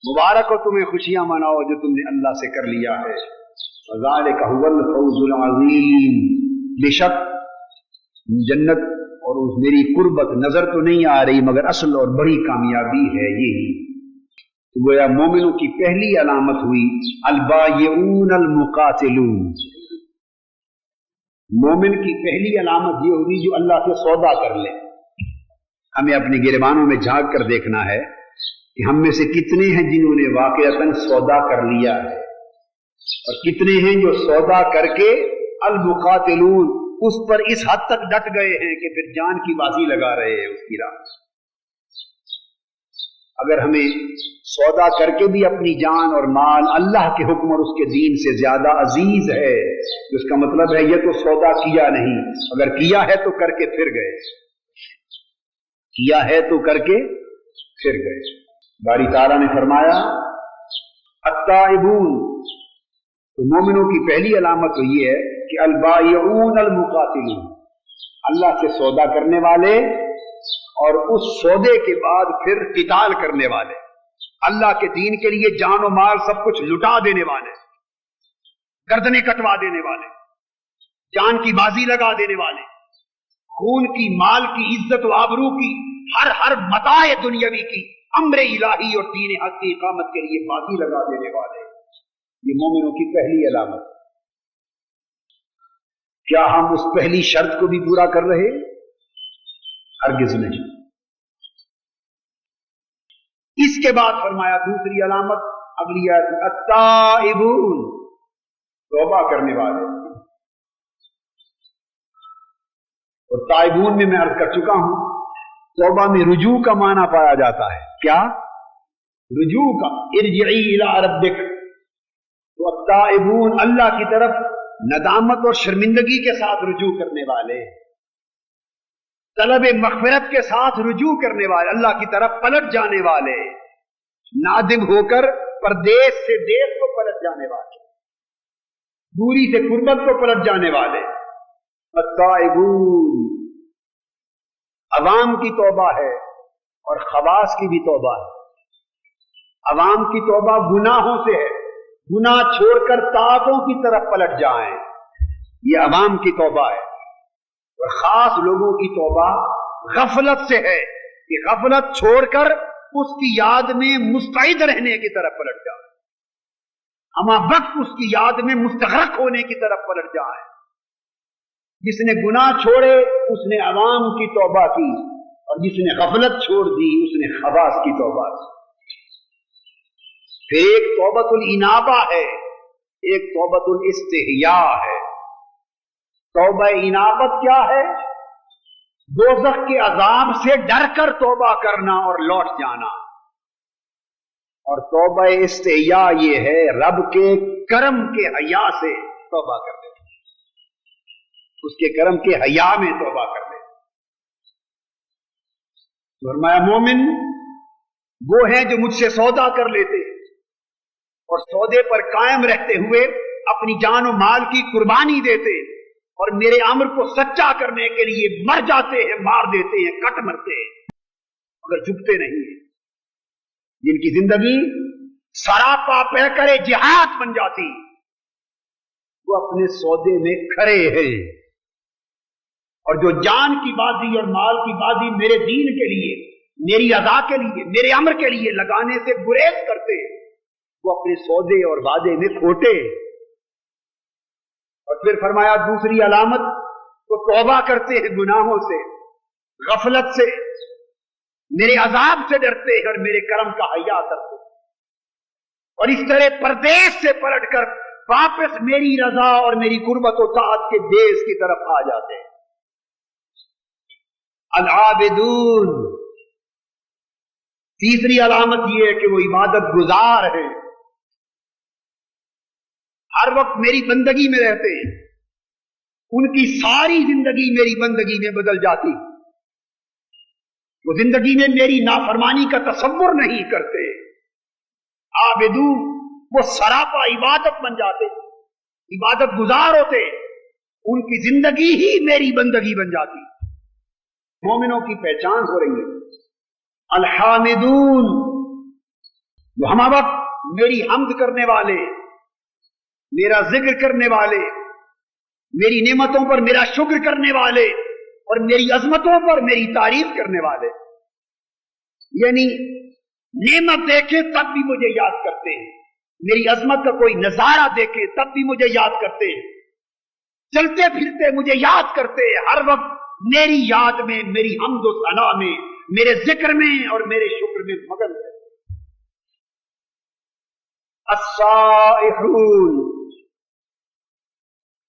مبارک ہو تمہیں، خوشیاں مناؤ جو تم نے اللہ سے کر لیا ہے۔ وذالک هو الفوز العظیم، بے شک جنت اور اس میری قربت نظر تو نہیں آ رہی مگر اصل اور بڑی کامیابی ہے یہی۔ تو گویا مومنوں کی پہلی علامت ہوئی البائعون المقاتلون، مومن کی پہلی علامت یہ ہوگی جو اللہ سے سودا کر لے۔ ہمیں اپنے گریبانوں میں جھانک کر دیکھنا ہے کہ ہم میں سے کتنے ہیں جنہوں نے واقعتاً سودا کر لیا ہے، اور کتنے ہیں جو سودا کر کے المقاتلون اس پر اس حد تک ڈٹ گئے ہیں کہ پھر جان کی بازی لگا رہے ہیں اس کی راہ۔ اگر ہمیں سودا کر کے بھی اپنی جان اور مال اللہ کے حکم اور اس کے دین سے زیادہ عزیز ہے تو اس کا مطلب ہے یہ تو سودا کیا نہیں، اگر کیا ہے تو کر کے پھر گئے، کیا ہے تو کر کے پھر گئے۔ باری تعالیٰ نے فرمایا التائبون، تو مومنوں کی پہلی علامت تو یہ ہے کہ البائعون المقاتلون، اللہ سے سودا کرنے والے اور اس سودے کے بعد پھر قتال کرنے والے، اللہ کے دین کے لیے جان و مال سب کچھ لٹا دینے والے، گردنیں کٹوا دینے والے، جان کی بازی لگا دینے والے، خون کی، مال کی، عزت و آبرو کی، ہر متاع دنیاوی کی، امر الہی اور دین حق کی اقامت کے لیے بازی لگا دینے والے، یہ مومنوں کی پہلی علامت۔ کیا ہم اس پہلی شرط کو بھی پورا کر رہے؟ ہرگز نہیں۔ اس کے بعد فرمایا دوسری علامت اگلی آیت التائبون، توبہ کرنے والے، اور تائبون میں عرض کر چکا ہوں توبہ میں رجوع کا معنی پایا جاتا ہے۔ کیا؟ رجوع کا، ارجعی الی ربک۔ تو التائبون اللہ کی طرف ندامت اور شرمندگی کے ساتھ رجوع کرنے والے، طلب مغفرت کے ساتھ رجوع کرنے والے، اللہ کی طرف پلٹ جانے والے، نادم ہو کر پردیس سے دیس کو پلٹ جانے والے، دوری سے قربت کو پلٹ جانے والے۔ التائبون، عوام کی توبہ ہے اور خواص کی بھی توبہ ہے۔ عوام کی توبہ گناہوں سے ہے، گناہ چھوڑ کر طاعتوں کی طرف پلٹ جائیں، یہ عوام کی توبہ ہے۔ اور خاص لوگوں کی توبہ غفلت سے ہے کہ غفلت چھوڑ کر اس کی یاد میں مستعد رہنے کی طرف پلٹ جائیں، ہمہ وقت اس کی یاد میں مستغرق ہونے کی طرف پلٹ جائیں۔ جس نے گناہ چھوڑے اس نے عوام کی توبہ کی، اور جس نے غفلت چھوڑ دی اس نے خواص کی توبہ کی۔ پھر ایک توبۃ الانابہ ہے، ایک توبۃ الاستحیاء ہے۔ توبہ انابت کیا ہے؟ دوزخ کے عذاب سے ڈر کر توبہ کرنا اور لوٹ جانا، اور توبہ استحیاء یہ ہے رب کے کرم کے حیا سے توبہ کر دینا، اس کے کرم کے حیا میں توبہ کر دینا۔ فرمایا مومن وہ ہیں جو مجھ سے سودا کر لیتے اور سودے پر قائم رہتے ہوئے اپنی جان و مال کی قربانی دیتے اور میرے امر کو سچا کرنے کے لیے مر جاتے ہیں، مار دیتے ہیں، کٹ مرتے ہیں مگر جھکتے نہیں ہیں، جن کی زندگی سراپا پیکر جہاد بن جاتی، वो अपने सौदे में खरे हैं, और जो जान की बाजी और माल की बाजी मेरे दीन के लिए, मेरी अदा के लिए, मेरे अमर के लिए लगाने से गुरेज करते, वो अपने सौदे और वादे में खोटे। और फिर फरमाया दूसरी अलामत, वो तौबा करते हैं गुनाहों से, गफलत से, मेरे अजाब से डरते हैं और मेरे करम का हया करते, और इस तरह परदेश से पलटकर वापस मेरी रजा और मेरी कुर्बत और ताअत के देश की तरफ आ जाते हैं। अल-आबिदून, तीसरी अलामत यह है कि वो इबादत गुजार है, हर वक्त मेरी बंदगी में रहते हैं, उनकी सारी जिंदगी मेरी बंदगी में बदल जाती, वो जिंदगी में मेरी नाफरमानी का तसव्वुर नहीं करते। आबिदून, वो सरापा इबादत बन जाते, इबादत गुजार होते, उनकी जिंदगी ही मेरी बंदगी बन जाती। मोमिनों की पहचान हो रही है अल-हामिदून, जो हम वक्त मेरी हम्द करने वाले, मेरा जिक्र करने वाले, मेरी नेमतों पर मेरा शुक्र करने वाले और मेरी अजमतों पर मेरी तारीफ करने वाले। यानी नेमत देखे तब भी मुझे याद करते हैं, मेरी अजमत का कोई नजारा देखे तब भी मुझे याद करते हैं, चलते फिरते मुझे याद करते हैं, हर वक्त मेरी याद में, मेरी हम्द और सना में, मेरे जिक्र में और मेरे शुक्र में मगन है। अस्साइहून,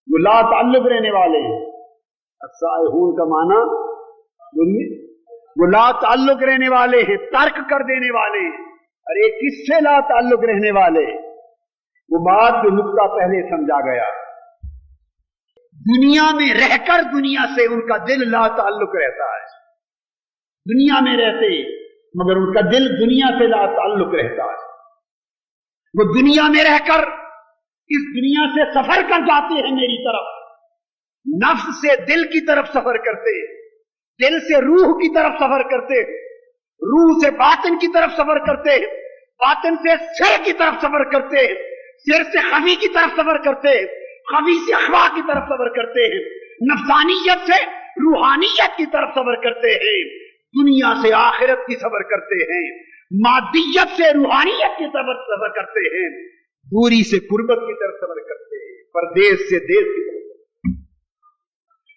जो ला ताल्लुक रहने वाले हैं। अस्साइहून का माना बोलिए, वो ला ताल्लुक रहने वाले हैं, तर्क कर देने वाले हैं। अरे किससे ला ताल्लुक रहने वाले? वो बात जो नुक्ता पहले समझा गया, दुनिया में रहकर दुनिया से उनका दिल ला ताल्लुक रहता है, दुनिया में रहते मगर उनका दिल दुनिया से ला ताल्लुक रहता है। वो दुनिया में रहकर इस दुनिया से सफर कर जाते हैं मेरी तरफ, नफ्स से दिल की तरफ सफर करते, दिल से रूह की तरफ सफर करते, रूह से बातिन की तरफ सफर करते, बातिन से सिर की तरफ सफर करते, सिर से खफी की तरफ सफर करते, खफी से अखवा की तरफ सफर करते हैं, नफसानियत से रूहानियत की तरफ सफर करते हैं, दुनिया से आखिरत की सफर करते हैं, मादियत से रूहानियत की तरफ सफर करते हैं, दूरी से कुर्बत की तरफ सफर करते हैं, परदेश से देश की तरफ,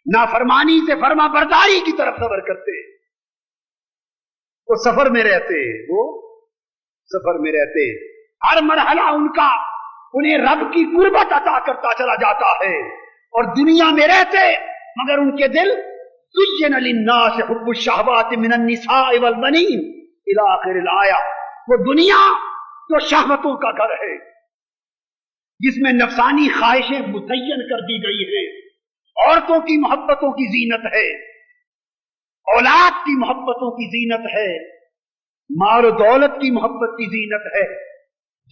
नाफरमानी से फरमा बरदारी की तरफ सफर करते हैं। वो सफर में रहते हैं, वो सफर में रहते हैं, हर मरहला उनका उन्हें रब की कुर्बत अता करता चला जाता है, और दुनिया में रहते मगर उनके दिल ज़ुय्यिना लिन्नास हुब्बु शहवाति मिनन निसाइ वल बनीन इला आखिरिल आया, वो दुनिया जो शहवतों का घर है, जिसमें नफसानी ख्वाहिशें मुतय्यन कर दी गई है, औरतों की मोहब्बतों की जीनत है, औलाद की मोहब्बतों की जीनत है, माल दौलत की मोहब्बत की जीनत है,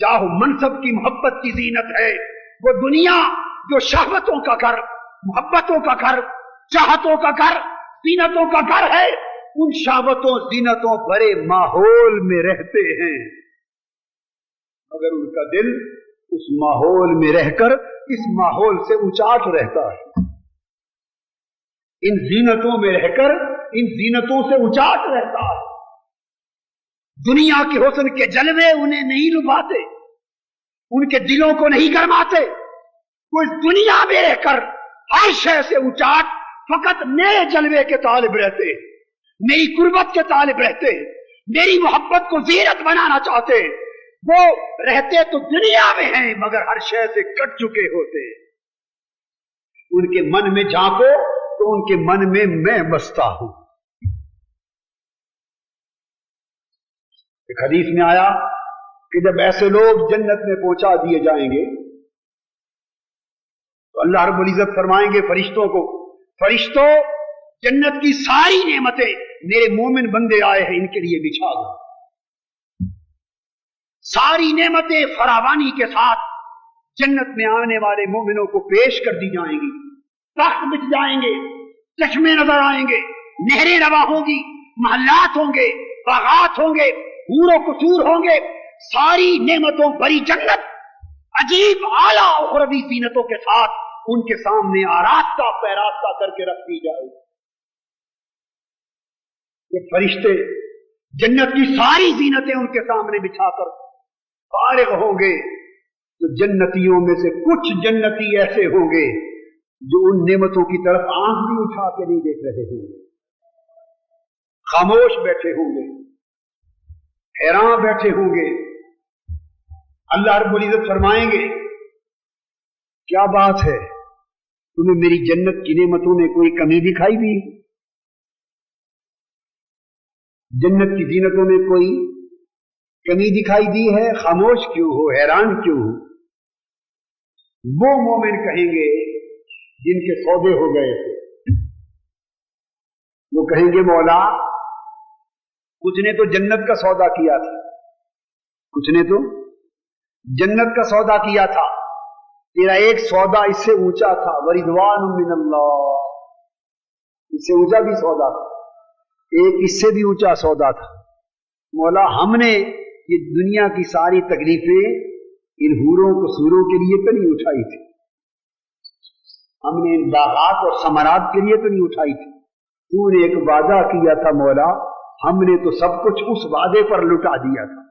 जाह मनसब की मोहब्बत की जीनत है। वो दुनिया जो शहवतों का घर, मोहब्बतों का घर, चाहतों का घर, जीनतों का घर है, उन शहवतों जीनतों भरे माहौल में रहते हैं, मगर उनका दिल उस माहौल में रहकर इस माहौल से उचाट रहता है, इन जीनतों में रहकर इन जीनतों से उचाट रहता है। दुनिया के हुस्न के जलवे उन्हें नहीं लुभाते, उनके दिलों को नहीं गरमाते, वो इस दुनिया में रहकर हर शय से उचाट फकत मेरे जलवे के तालिब रहते, मेरी कुर्बत के तालिब रहते, मेरी मोहब्बत को जीरत बनाना चाहते। वो रहते तो दुनिया में हैं मगर हर शय से कट चुके होते। उनके मन में झांको तो उनके मन में मैं बसता हूं। एक हदीस में आया कि जब ऐसे लोग जन्नत में पहुंचा दिए जाएंगे तो अल्लाह रब्बुल इज्जत फरमाएंगे फरिश्तों को, फरिश्तों जन्नत की सारी नेमतें मेरे मोमिन बंदे आए हैं इनके लिए बिछा दो। सारी नेमतें फरावानी के साथ जन्नत में आने वाले मोमिनों को पेश कर दी जाएंगी, तख्त बिछ जाएंगे, चश्मे नजर आएंगे, नहरें रवा होंगी, महल्लात होंगे, बागात होंगे, हूरो कसूर होंगे, सारी नेमतों भरी जन्नत अजीब आला उखरवी जीनतों के साथ उनके सामने आरास्ता पैरास्ता करके रख दी जाए। ये फरिश्ते जन्नत की सारी जीनतें उनके सामने बिछाकर फारिग होंगे, तो जन्नतियों में से कुछ जन्नती ऐसे होंगे जो उन नेमतों की तरफ आंख भी उठा के नहीं देख रहे होंगे, खामोश बैठे होंगे, हैरान बैठे होंगे। अल्लाह रब्बुल इज्जत फरमाएंगे, क्या बात है, तुम्हें मेरी जन्नत की नेमतों में कोई कमी दिखाई दी? जन्नत की जीनतों में कोई कमी दिखाई दी है? खामोश क्यों हो, हैरान क्यों हो? वो मोमिन कहेंगे जिनके सौदे हो गए थे, वो कहेंगे मौला कुछ ने तो जन्नत का सौदा किया था, कुछ ने तो जन्नत का सौदा किया था, तेरा एक सौदा इससे ऊंचा था, वरिदवान मिनल्लाह, इससे ऊंचा भी सौदा था, एक इससे भी ऊंचा सौदा था। मौला हमने ये दुनिया की सारी तकलीफें इन हूरों कसूरों के लिए तो नहीं उठाई थी, हमने इन बागात और समरात के लिए तो नहीं उठाई थी, तूने एक वादा किया था मौला, हमने तो सब कुछ उस वादे पर लुटा दिया था।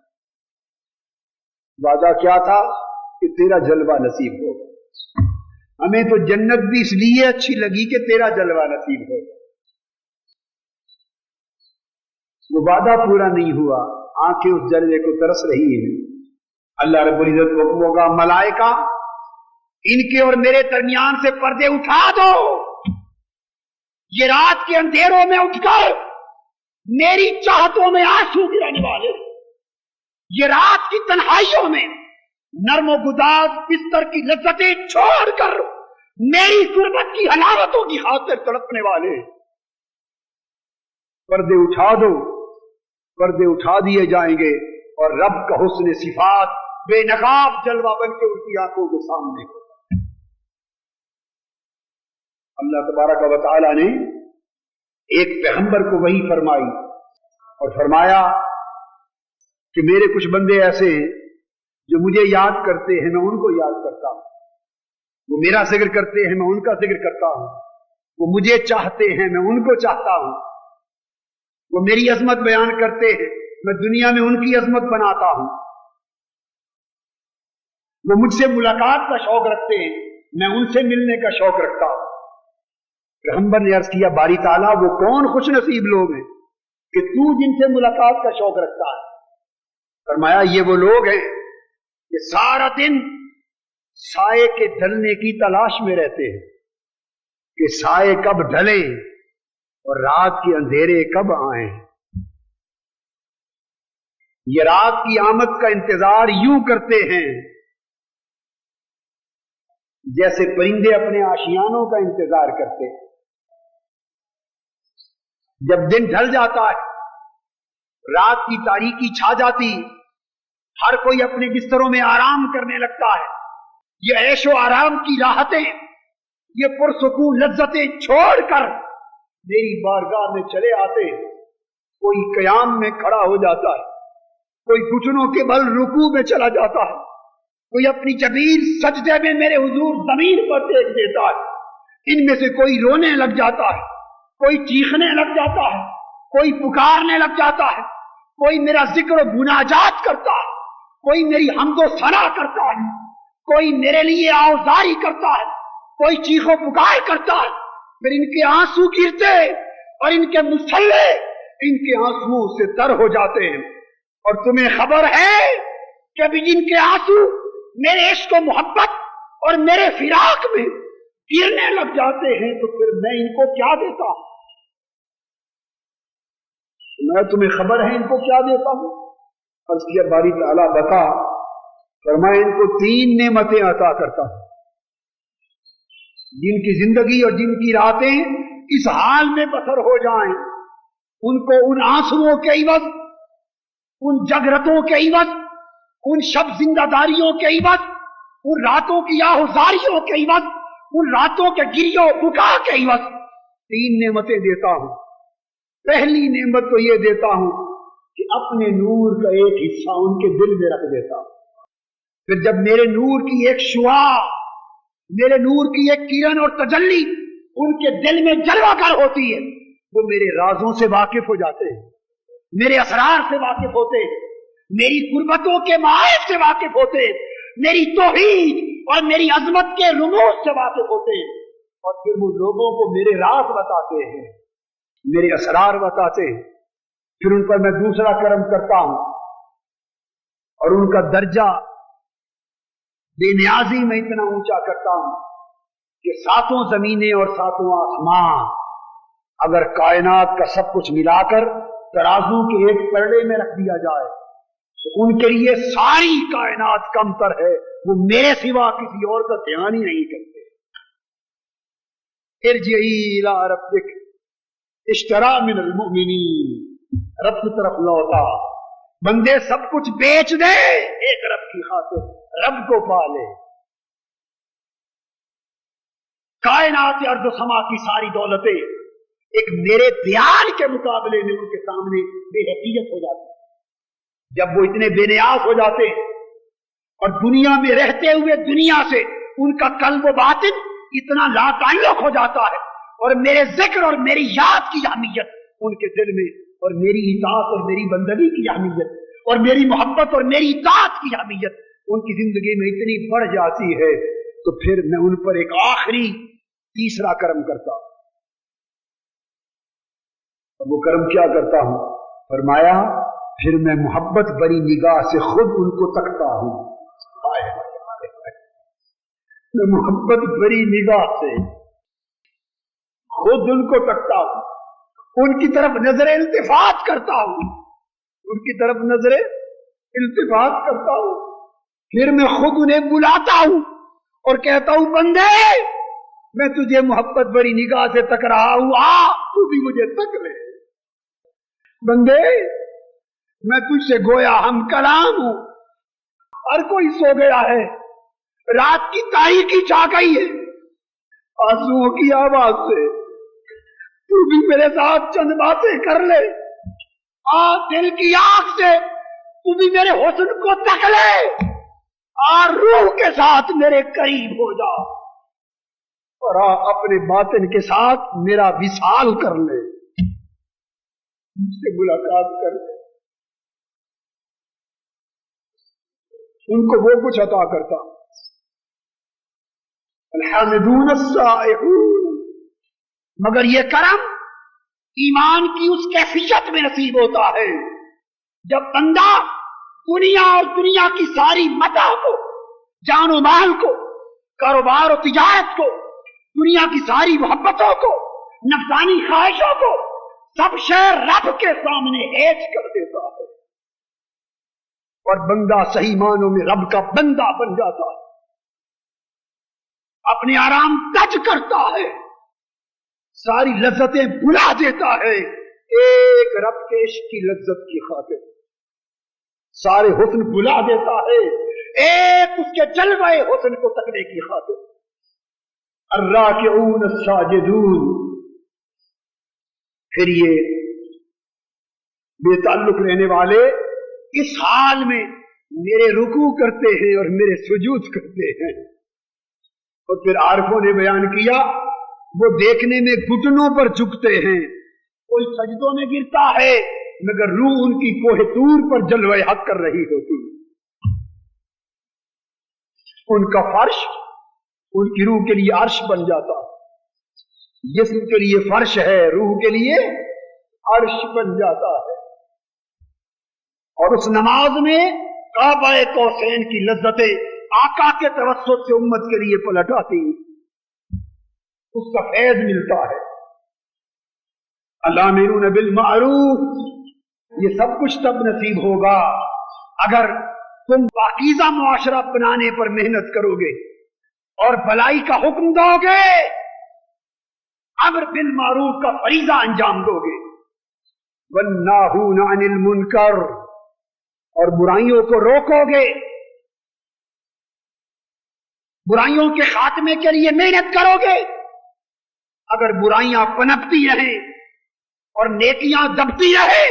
वादा क्या था कि तेरा जलवा नसीब होगा, हमें तो जन्नत भी इसलिए अच्छी लगी कि तेरा जलवा नसीब होगा। वो वादा पूरा नहीं हुआ, आंखें उस जलवे को तरस रही हैं। अल्लाह रब्बुल इज्जत को होगा, मलाइका इनके और मेरे दरमियान से पर्दे उठा दो, ये रात के अंधेरों में उठकर मेरी चाहतों में आंसू गिराने वाले, ये रात की तन्हाइयों में नर्मो गुदाज बिस्तर की लज्जतें छोड़कर मेरी गुर्बत की हलावतों की खातिर तड़पने वाले, पर्दे उठा दो, पर्दे उठा दिए जाएंगे और रब का हुस्न सिफात बेनकाब जलवा बन के उनकी आंखों के सामने होगा। अल्लाह तबारक व तआला ने एक पैगंबर को वही फरमाई और फरमाया कि मेरे कुछ बंदे ऐसे हैं जो मुझे याद करते हैं, मैं उनको याद करता हूं, वो मेरा जिक्र करते हैं, मैं उनका जिक्र करता हूं, वो मुझे चाहते हैं, मैं उनको चाहता हूं, वो मेरी अजमत बयान करते हैं, मैं दुनिया में उनकी अजमत बनाता हूं, वो मुझसे मुलाकात का शौक रखते हैं, मैं उनसे मिलने का शौक रखता हूं। पैगंबर ने अर्ज किया, बारी ताला वो कौन खुश नसीब लोग हैं कि तू जिनसे मुलाकात का शौक रखता है? फरमाया ये वो लोग हैं कि सारा दिन साए के ढलने की तलाश में रहते हैं कि साए कब ढले और रात के अंधेरे कब आए। ये रात की आमद का इंतजार यूं करते हैं जैसे परिंदे अपने आशियानों का इंतजार करते हैं। जब दिन ढल जाता है, रात की तारीकी छा जाती, हर कोई अपने बिस्तरों में आराम करने लगता है। ये ऐशो आराम की राहतें, ये पुरसुकून लज्जतें छोड़कर मेरी बारगाह में चले आते हैं। कोई कयाम में खड़ा हो जाता है, कोई घुटनों के बल रुकू में चला जाता है, कोई अपनी जबीन सजदे में मेरे हुजूर जमीन पर टेक देता है। इनमें से कोई रोने लग जाता है, कोई चीखने लग जाता है, कोई पुकारने लग जाता है, कोई मेरा जिक्र और मुनाजात करता है, कोई मेरी हम्दो सना करता है, कोई मेरे लिए आउजारी करता है, कोई चीखो पुकार करता है। फिर इनके आंसू गिरते और इनके मुसल्ले इनके आंसुओं से तर हो जाते हैं। और तुम्हें खबर है कि अभी जिनके आंसू मेरे इश्क और मोहब्बत और मेरे फिराक में गिरने लग जाते हैं, तो फिर मैं इनको क्या देता हूं? मैं तुम्हें खबर है इनको क्या देता हूं? अर्ज़ किया, बारी ताला बता। फरमाया, इनको 3 नेमतें अता करता हूं, जिनकी जिंदगी और जिनकी रातें इस हाल में बसर हो जाएं, उनको उन आंसुओं के इवज, उन जगरतों के इवज, उन शब जिंदादारियों के इवज, उन रातों की आहुजारियों के इवज, उन रातों के गिरियो बुका के इवज 3 नेमतें देता हूं। पहली नेमत तो ये देता हूं कि अपने नूर का एक हिस्सा उनके दिल में रख देता हूं। फिर जब मेरे नूर की एक शुआ میرے نور کی ایک کرن اور تجلی ان کے دل میں جلوہ گر ہوتی ہے، وہ میرے رازوں سے واقف ہو جاتے ہیں، میرے اسرار سے واقف ہوتے ہیں، میری قربتوں کے معائب سے واقف ہوتے ہیں، میری توحید اور میری عظمت کے رموز سے واقف ہوتے ہیں، اور پھر وہ لوگوں کو میرے راز بتاتے ہیں، میرے اسرار بتاتے ہیں، پھر ان پر میں دوسرا کرم کرتا ہوں اور ان کا درجہ بے نیازی میں اتنا اونچا کرتا ہوں کہ 7 زمینیں اور 7 آسمان اگر کائنات کا سب کچھ ملا کر ترازو کے ایک پرڑے میں رکھ دیا جائے تو ان کے لیے ساری کائنات کم تر ہے، وہ میرے سوا کسی اور کا دھیان ہی نہیں کرتے۔ ارجعی الی ربک، اشترا من المؤمنین، رب کی طرف لوٹا، بندے سب کچھ بیچ دے ایک رب کی خاطر، رب کو پالے۔ کائنات ارض و سما کی ساری دولتیں ایک میرے بیان کے مقابلے میں ان کے سامنے بے حیثیت ہو جاتی۔ جب وہ اتنے بے نیاز ہو جاتے اور دنیا میں رہتے ہوئے دنیا سے ان کا قلب و باطن اتنا لا تعلق ہو جاتا ہے، اور میرے ذکر اور میری یاد کی اہمیت ان کے دل میں، اور میری اطاعت اور میری بندگی کی اہمیت اور میری محبت اور میری اطاعت کی اہمیت ان کی زندگی میں اتنی بڑھ جاتی ہے، تو پھر میں ان پر ایک آخری تیسرا کرم کرتا ہوں۔ وہ کرم کیا کرتا ہوں؟ فرمایا پھر میں محبت بری نگاہ سے خود ان کو تکتا ہوں۔ میں محبت بری نگاہ سے خود ان کو تکتا ہوں، ان کی طرف نظر التفات کرتا ہوں، ان کی طرف نظر التفات کرتا ہوں، پھر میں خود انہیں بلاتا ہوں اور کہتا ہوں بندے میں تجھے محبت بری نگاہ سے تک رہا ہوں، آ تو بھی مجھے تک لے۔ بندے میں تجھ سے گویا ہم کلام ہوں، ہر کوئی سو گیا ہے، رات کی تاریکی چھا گئی ہے، آنسوؤں کی آواز سے تو بھی میرے ساتھ چند باتیں کر لے، دل کی آنکھ سے تو بھی میرے حسن کو تک لے، اور روح کے ساتھ میرے قریب ہو جا، اور اپنے باطن کے ساتھ میرا وصال کر لے، مجھ سے ملاقات کر لے۔ ان کو وہ کچھ عطا کرتا، الحامدون السائحون، مگر یہ کرم ایمان کی اس کیفیت میں نصیب ہوتا ہے جب بندہ دنیا اور دنیا کی ساری متاع کو، جان و مال کو، کاروبار و تجارت کو، دنیا کی ساری محبتوں کو، نفسانی خواہشوں کو، سب شے رب کے سامنے ہیج کر دیتا ہے، اور بندہ صحیح معنوں میں رب کا بندہ بن جاتا ہے، اپنے آرام تج کرتا ہے، ساری لذتیں بھلا دیتا ہے، ایک رب کے عشق کی لذت کی خاطر سارے حسن بھلا دیتا ہے، ایک اس کے جلوے حسن کو تکنے کی خاطر۔ الراکعون الساجدون، پھر یہ بے تعلق رہنے والے اس حال میں میرے رکوع کرتے ہیں اور میرے سجود کرتے ہیں، اور پھر عارفوں نے بیان کیا وہ دیکھنے میں گھٹنوں پر جھکتے ہیں، کوئی سجدوں میں گرتا ہے مگر روح ان کی کوہ طور پر جلوہ حق کر رہی ہوتی، ان کا فرش ان کی روح کے لیے عرش بن جاتا، جسم کے لیے فرش ہے، روح کے لیے عرش بن جاتا ہے، اور اس نماز میں کعبہ قوسین کی لذتیں آقا کے توسط سے امت کے لیے پلٹ آتی، اس کا فیض ملتا ہے۔ الامرون بالمعروف، یہ سب کچھ تب نصیب ہوگا اگر تم پاکیزہ معاشرہ بنانے پر محنت کرو گے اور بھلائی کا حکم دو گے، امر بالمعروف کا فریضہ انجام دو گے، والناہون عن المنکر، اور برائیوں کو روکو گے، برائیوں کے خاتمے کے لیے محنت کرو گے۔ اگر برائیاں پنپتی رہیں اور نیکیاں دبتی رہے،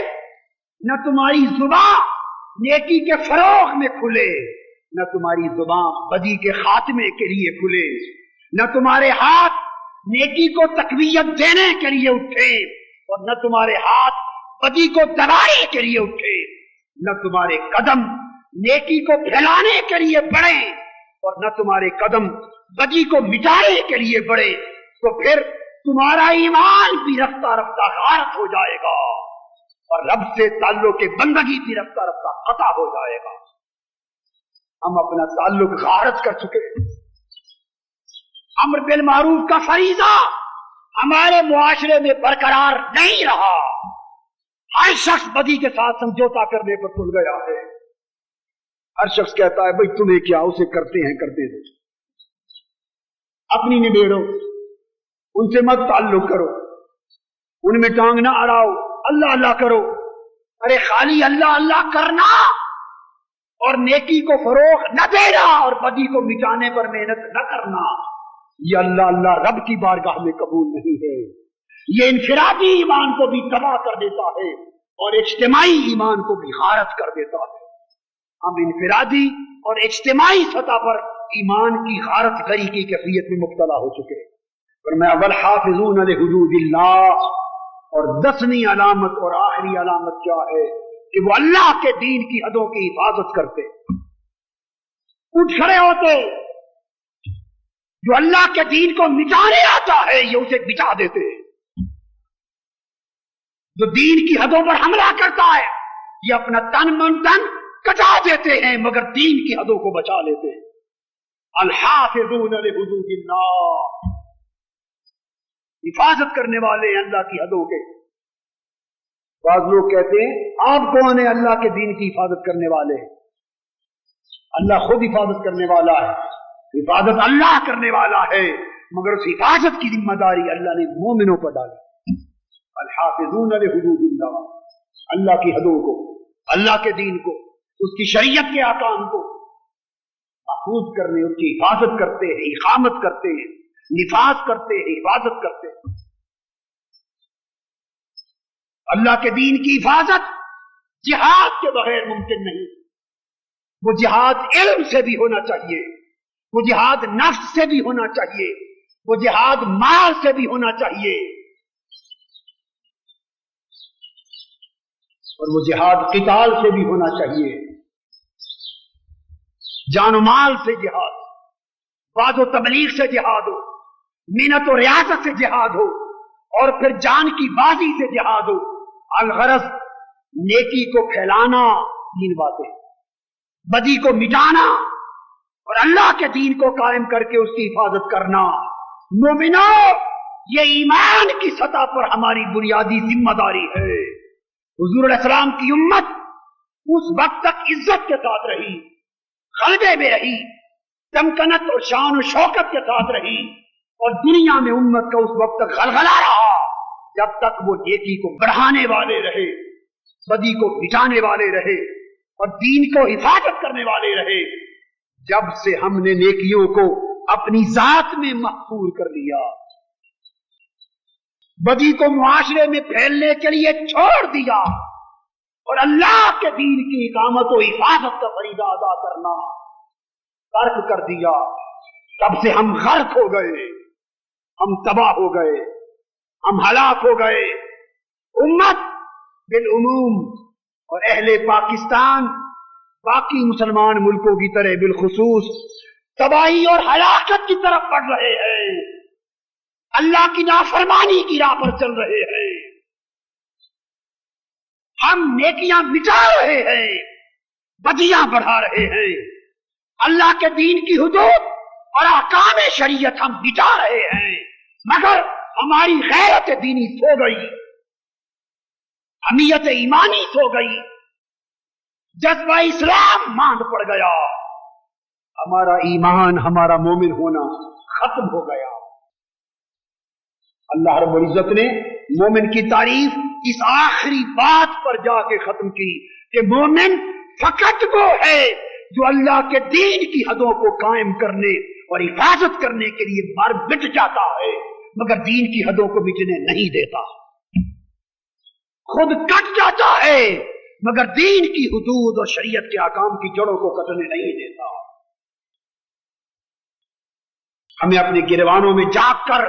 نہ تمہاری زبان نیکی کے فروغ میں کھلے، نہ تمہاری زبان بدی کے خاتمے کے لیے کھلے، न तुम्हारे हाथ नेकी को तकवीयत देने के लिए उठे और न तुम्हारे हाथ बदी को दबाने के लिए उठे, न तुम्हारे कदम नेकी को फैलाने के लिए बढ़े और न तुम्हारे कदम बदी को मिटाने के लिए बढ़े, तो फिर तुम्हारा ईमान भी रफ्ता रफ्ता गारत हो जाएगा और रब से ताल्लुक के बंदगी भी रफ्ता रफ्ता कता हो जाएगा। हम अपना ताल्लुक गारत कर चुके। अम्र बिल मारूफ का फरीजा हमारे मुआशरे में बरकरार नहीं रहा। हर शख्स बदी के साथ समझौता करने पर तुल गया है। हर शख्स कहता है भाई तुम्हें क्या, उसे करते हैं करते दो, अपनी निबेड़ो, उनसे मत ताल्लुक करो, उनमें टांग ना अड़ाओ, अल्लाह अल्लाह करो। अरे खाली अल्लाह अल्लाह करना और नेकी को फरोग न देना और बदी को मिटाने पर मेहनत न करना, ये अल्लाह अल्लाह रब की बारगाह में कबूल नहीं है। ये इनफिरादी ईमान को भी तबाह कर देता है और इज्तिमाई ईमान को भी गारत कर देता है। हम इनफिरादी और इज्तिमाई सतह पर ईमान की गारत गरी की कैफियत में मुब्तला हो चुके हैं। पर मैं वल हाफिजून लिहुदूदिल्लाह, और 10वीं अलामत और आखिरी अलामत क्या है कि वो अल्लाह के दीन की हदों की हिफाजत करते, उठ खड़े होते। जो अल्लाह के दीन को मिटाने आता है ये उसे मिटा देते हैं। जो दीन की हदों पर हमला करता है ये अपना तन मन धन कटा देते हैं मगर दीन की हदों को बचा लेते हैं। अल हाफिजून लिहुदूदिल्लाह, हिफाजत करने वाले अल्लाह की हदों के। बाज़ लोग कहते हैं आप कौन है अल्लाह के दीन की हिफाजत करने वाले? अल्लाह खुद हिफाजत करने वाला है, हिफाजत अल्लाह करने वाला है, मगर उस हिफाजत की जिम्मेदारी अल्लाह ने मोमिनों पर डाली। अल हाफिजून लिहुदूदिल्लाह, अल्लाह की हदों को, अल्लाह के दीन को, उसकी शरीयत के आकाम को महफूज करने, उसकी हिफाजत करते हैं, इकामत करते हैं, निफाज करते हैं, हिफाजत करते हैं। अल्लाह के दीन की हिफाजत जिहाद के बगैर मुमकिन नहीं। वो जिहाद इल्म से भी होना चाहिए, वो जिहाद नफ्स से भी होना चाहिए, वो जिहाद माल से भी होना चाहिए, और वो जिहाद क़िताल से भी होना चाहिए। जान माल से जिहाद, वाज़ व तबलीग से जिहाद हो, मिन्नत और रियासत से जिहाद हो, और फिर जान की बाजी से जिहाद हो। अलगरज नेकी को फैलाना, तीन बातें, बदी को मिटाना और अल्लाह के दीन को कायम करके उसकी हिफाजत करना। मोमिनो, ये ईमान की सतह पर हमारी बुनियादी जिम्मेदारी है। हुजूर अलैहिस्सलाम की उम्मत उस वक्त तक इज्जत के साथ रही, गलबे में रही, तमकनत और शान और शौकत के साथ रही, और दुनिया में उम्मत का उस वक्त तक गलगला रहा जब तक वो नेकी को बढ़ाने वाले रहे, बदी को मिटाने वाले रहे और दीन को हिफाजत करने वाले रहे। जब से हमने नेकियों को अपनी जात में महफूज कर लिया, बदी को मुआशरे में फैलने के लिए छोड़ दिया और अल्लाह के दीन की इकामत और हिफाजत का फरीदा अदा करना तर्क कर दिया, तब से हम गर्क हो गए, हम तबाह हो गए, हम हलाक हो गए। उम्मत बिल उमूम और अहले पाकिस्तान बाकी मुसलमान मुल्कों की तरह बिलखुसूस तबाही और हलाकत की तरफ बढ़ रहे हैं, अल्लाह की नाफरमानी की राह पर चल रहे हैं। हम नेकियां मिटा रहे हैं, बदियां बढ़ा रहे हैं, अल्लाह के दीन की हुदूद और अहकाम शरीयत हम मिटा रहे हैं, मगर हमारी गैरत दीनी सो गई, हमीयत ईमानी सो गई, जज्बा इस्लाम मांद पड़ गया, हमारा ईमान, हमारा मोमिन होना खत्म हो गया। अल्लाह रब्बुल इज्जत ने मोमिन की तारीफ इस आखिरी बात पर जाके खत्म की कि मोमिन फकत वो है जो अल्लाह के दीन की हदों को कायम करने और हिफाजत करने के लिए मर मिट जाता है, मगर दीन की हदों को मिटने नहीं देता। खुद कट जाता है मगर दीन की हुदूद और शरीयत के अहकाम की जड़ों को कटने नहीं देता। हमें अपने गिरवानों में जाग कर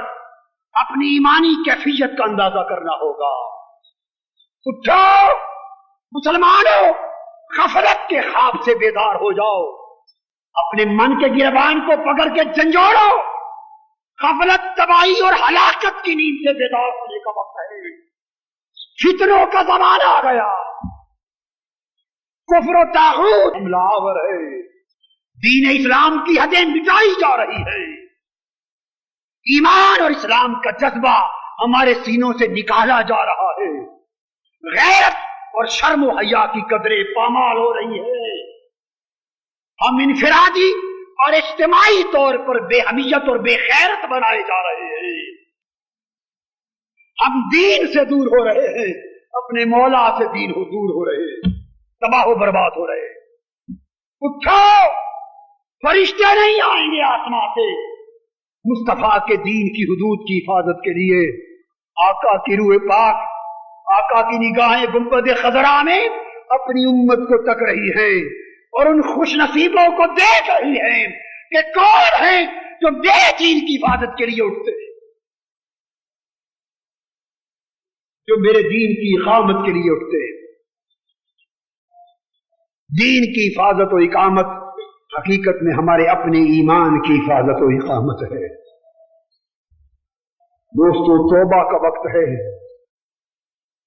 अपनी ईमानी कैफियत का अंदाजा करना होगा। उठो मुसलमानों, गफलत के ख्वाब से बेदार हो जाओ, अपने मन के गिरबान को पकड़ के झंझोड़ो। गफलत, तबाही और हलाकत की नींद से बेदार होने का वक्त है। फितनों का जमाना आ गया, कुफ्र और तागूत हमलावर है, दीन इस्लाम की हदें मिटाई जा रही है, ईमान और इस्लाम का जज्बा हमारे सीनों से निकाला जा रहा है, गैरत और शर्म और हया की कदरें पामाल हो रही है। हम इनफिरादी और इज्तिमाई तौर पर बेहमियत और बेखैरत बनाए जा रहे हैं। हम दीन से दूर हो रहे हैं, अपने मौला से दूर हो रहे हैं, तबाह व बर्बाद हो रहे हैं। उठो, फरिश्ते नहीं आएंगे आसमां से मुस्तफा के दीन की हुदूद की हिफाजत के लिए। आका की रूह पाक, आका की निगाहें गुंबद खजरा में अपनी उम्मत को तक रही है और उन खुश नसीबों को देख रही है कि कौन है जो मेरे दीन की हिफाजत के लिए उठते हैं, जो मेरे दीन की इकामत के लिए उठते हैं। दीन की हिफाजत और इकामत हकीकत में हमारे अपने ईमान की हिफाजत और इकामत है। दोस्तों, तौबा का वक्त है,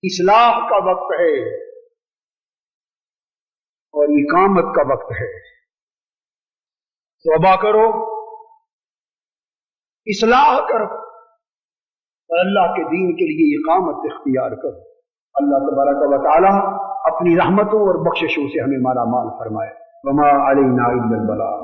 इस्लाह का वक्त है और इकामत का वक्त है। तौबा करो, इस्लाह करो और अल्लाह के दीन के लिए इकामत इख्तियार करो। अल्लाह तबारक व तआला अपनी रहमतों और बख्शिशों से हमें माला माल फरमाए। वमा अलैना इल्लल बलाग।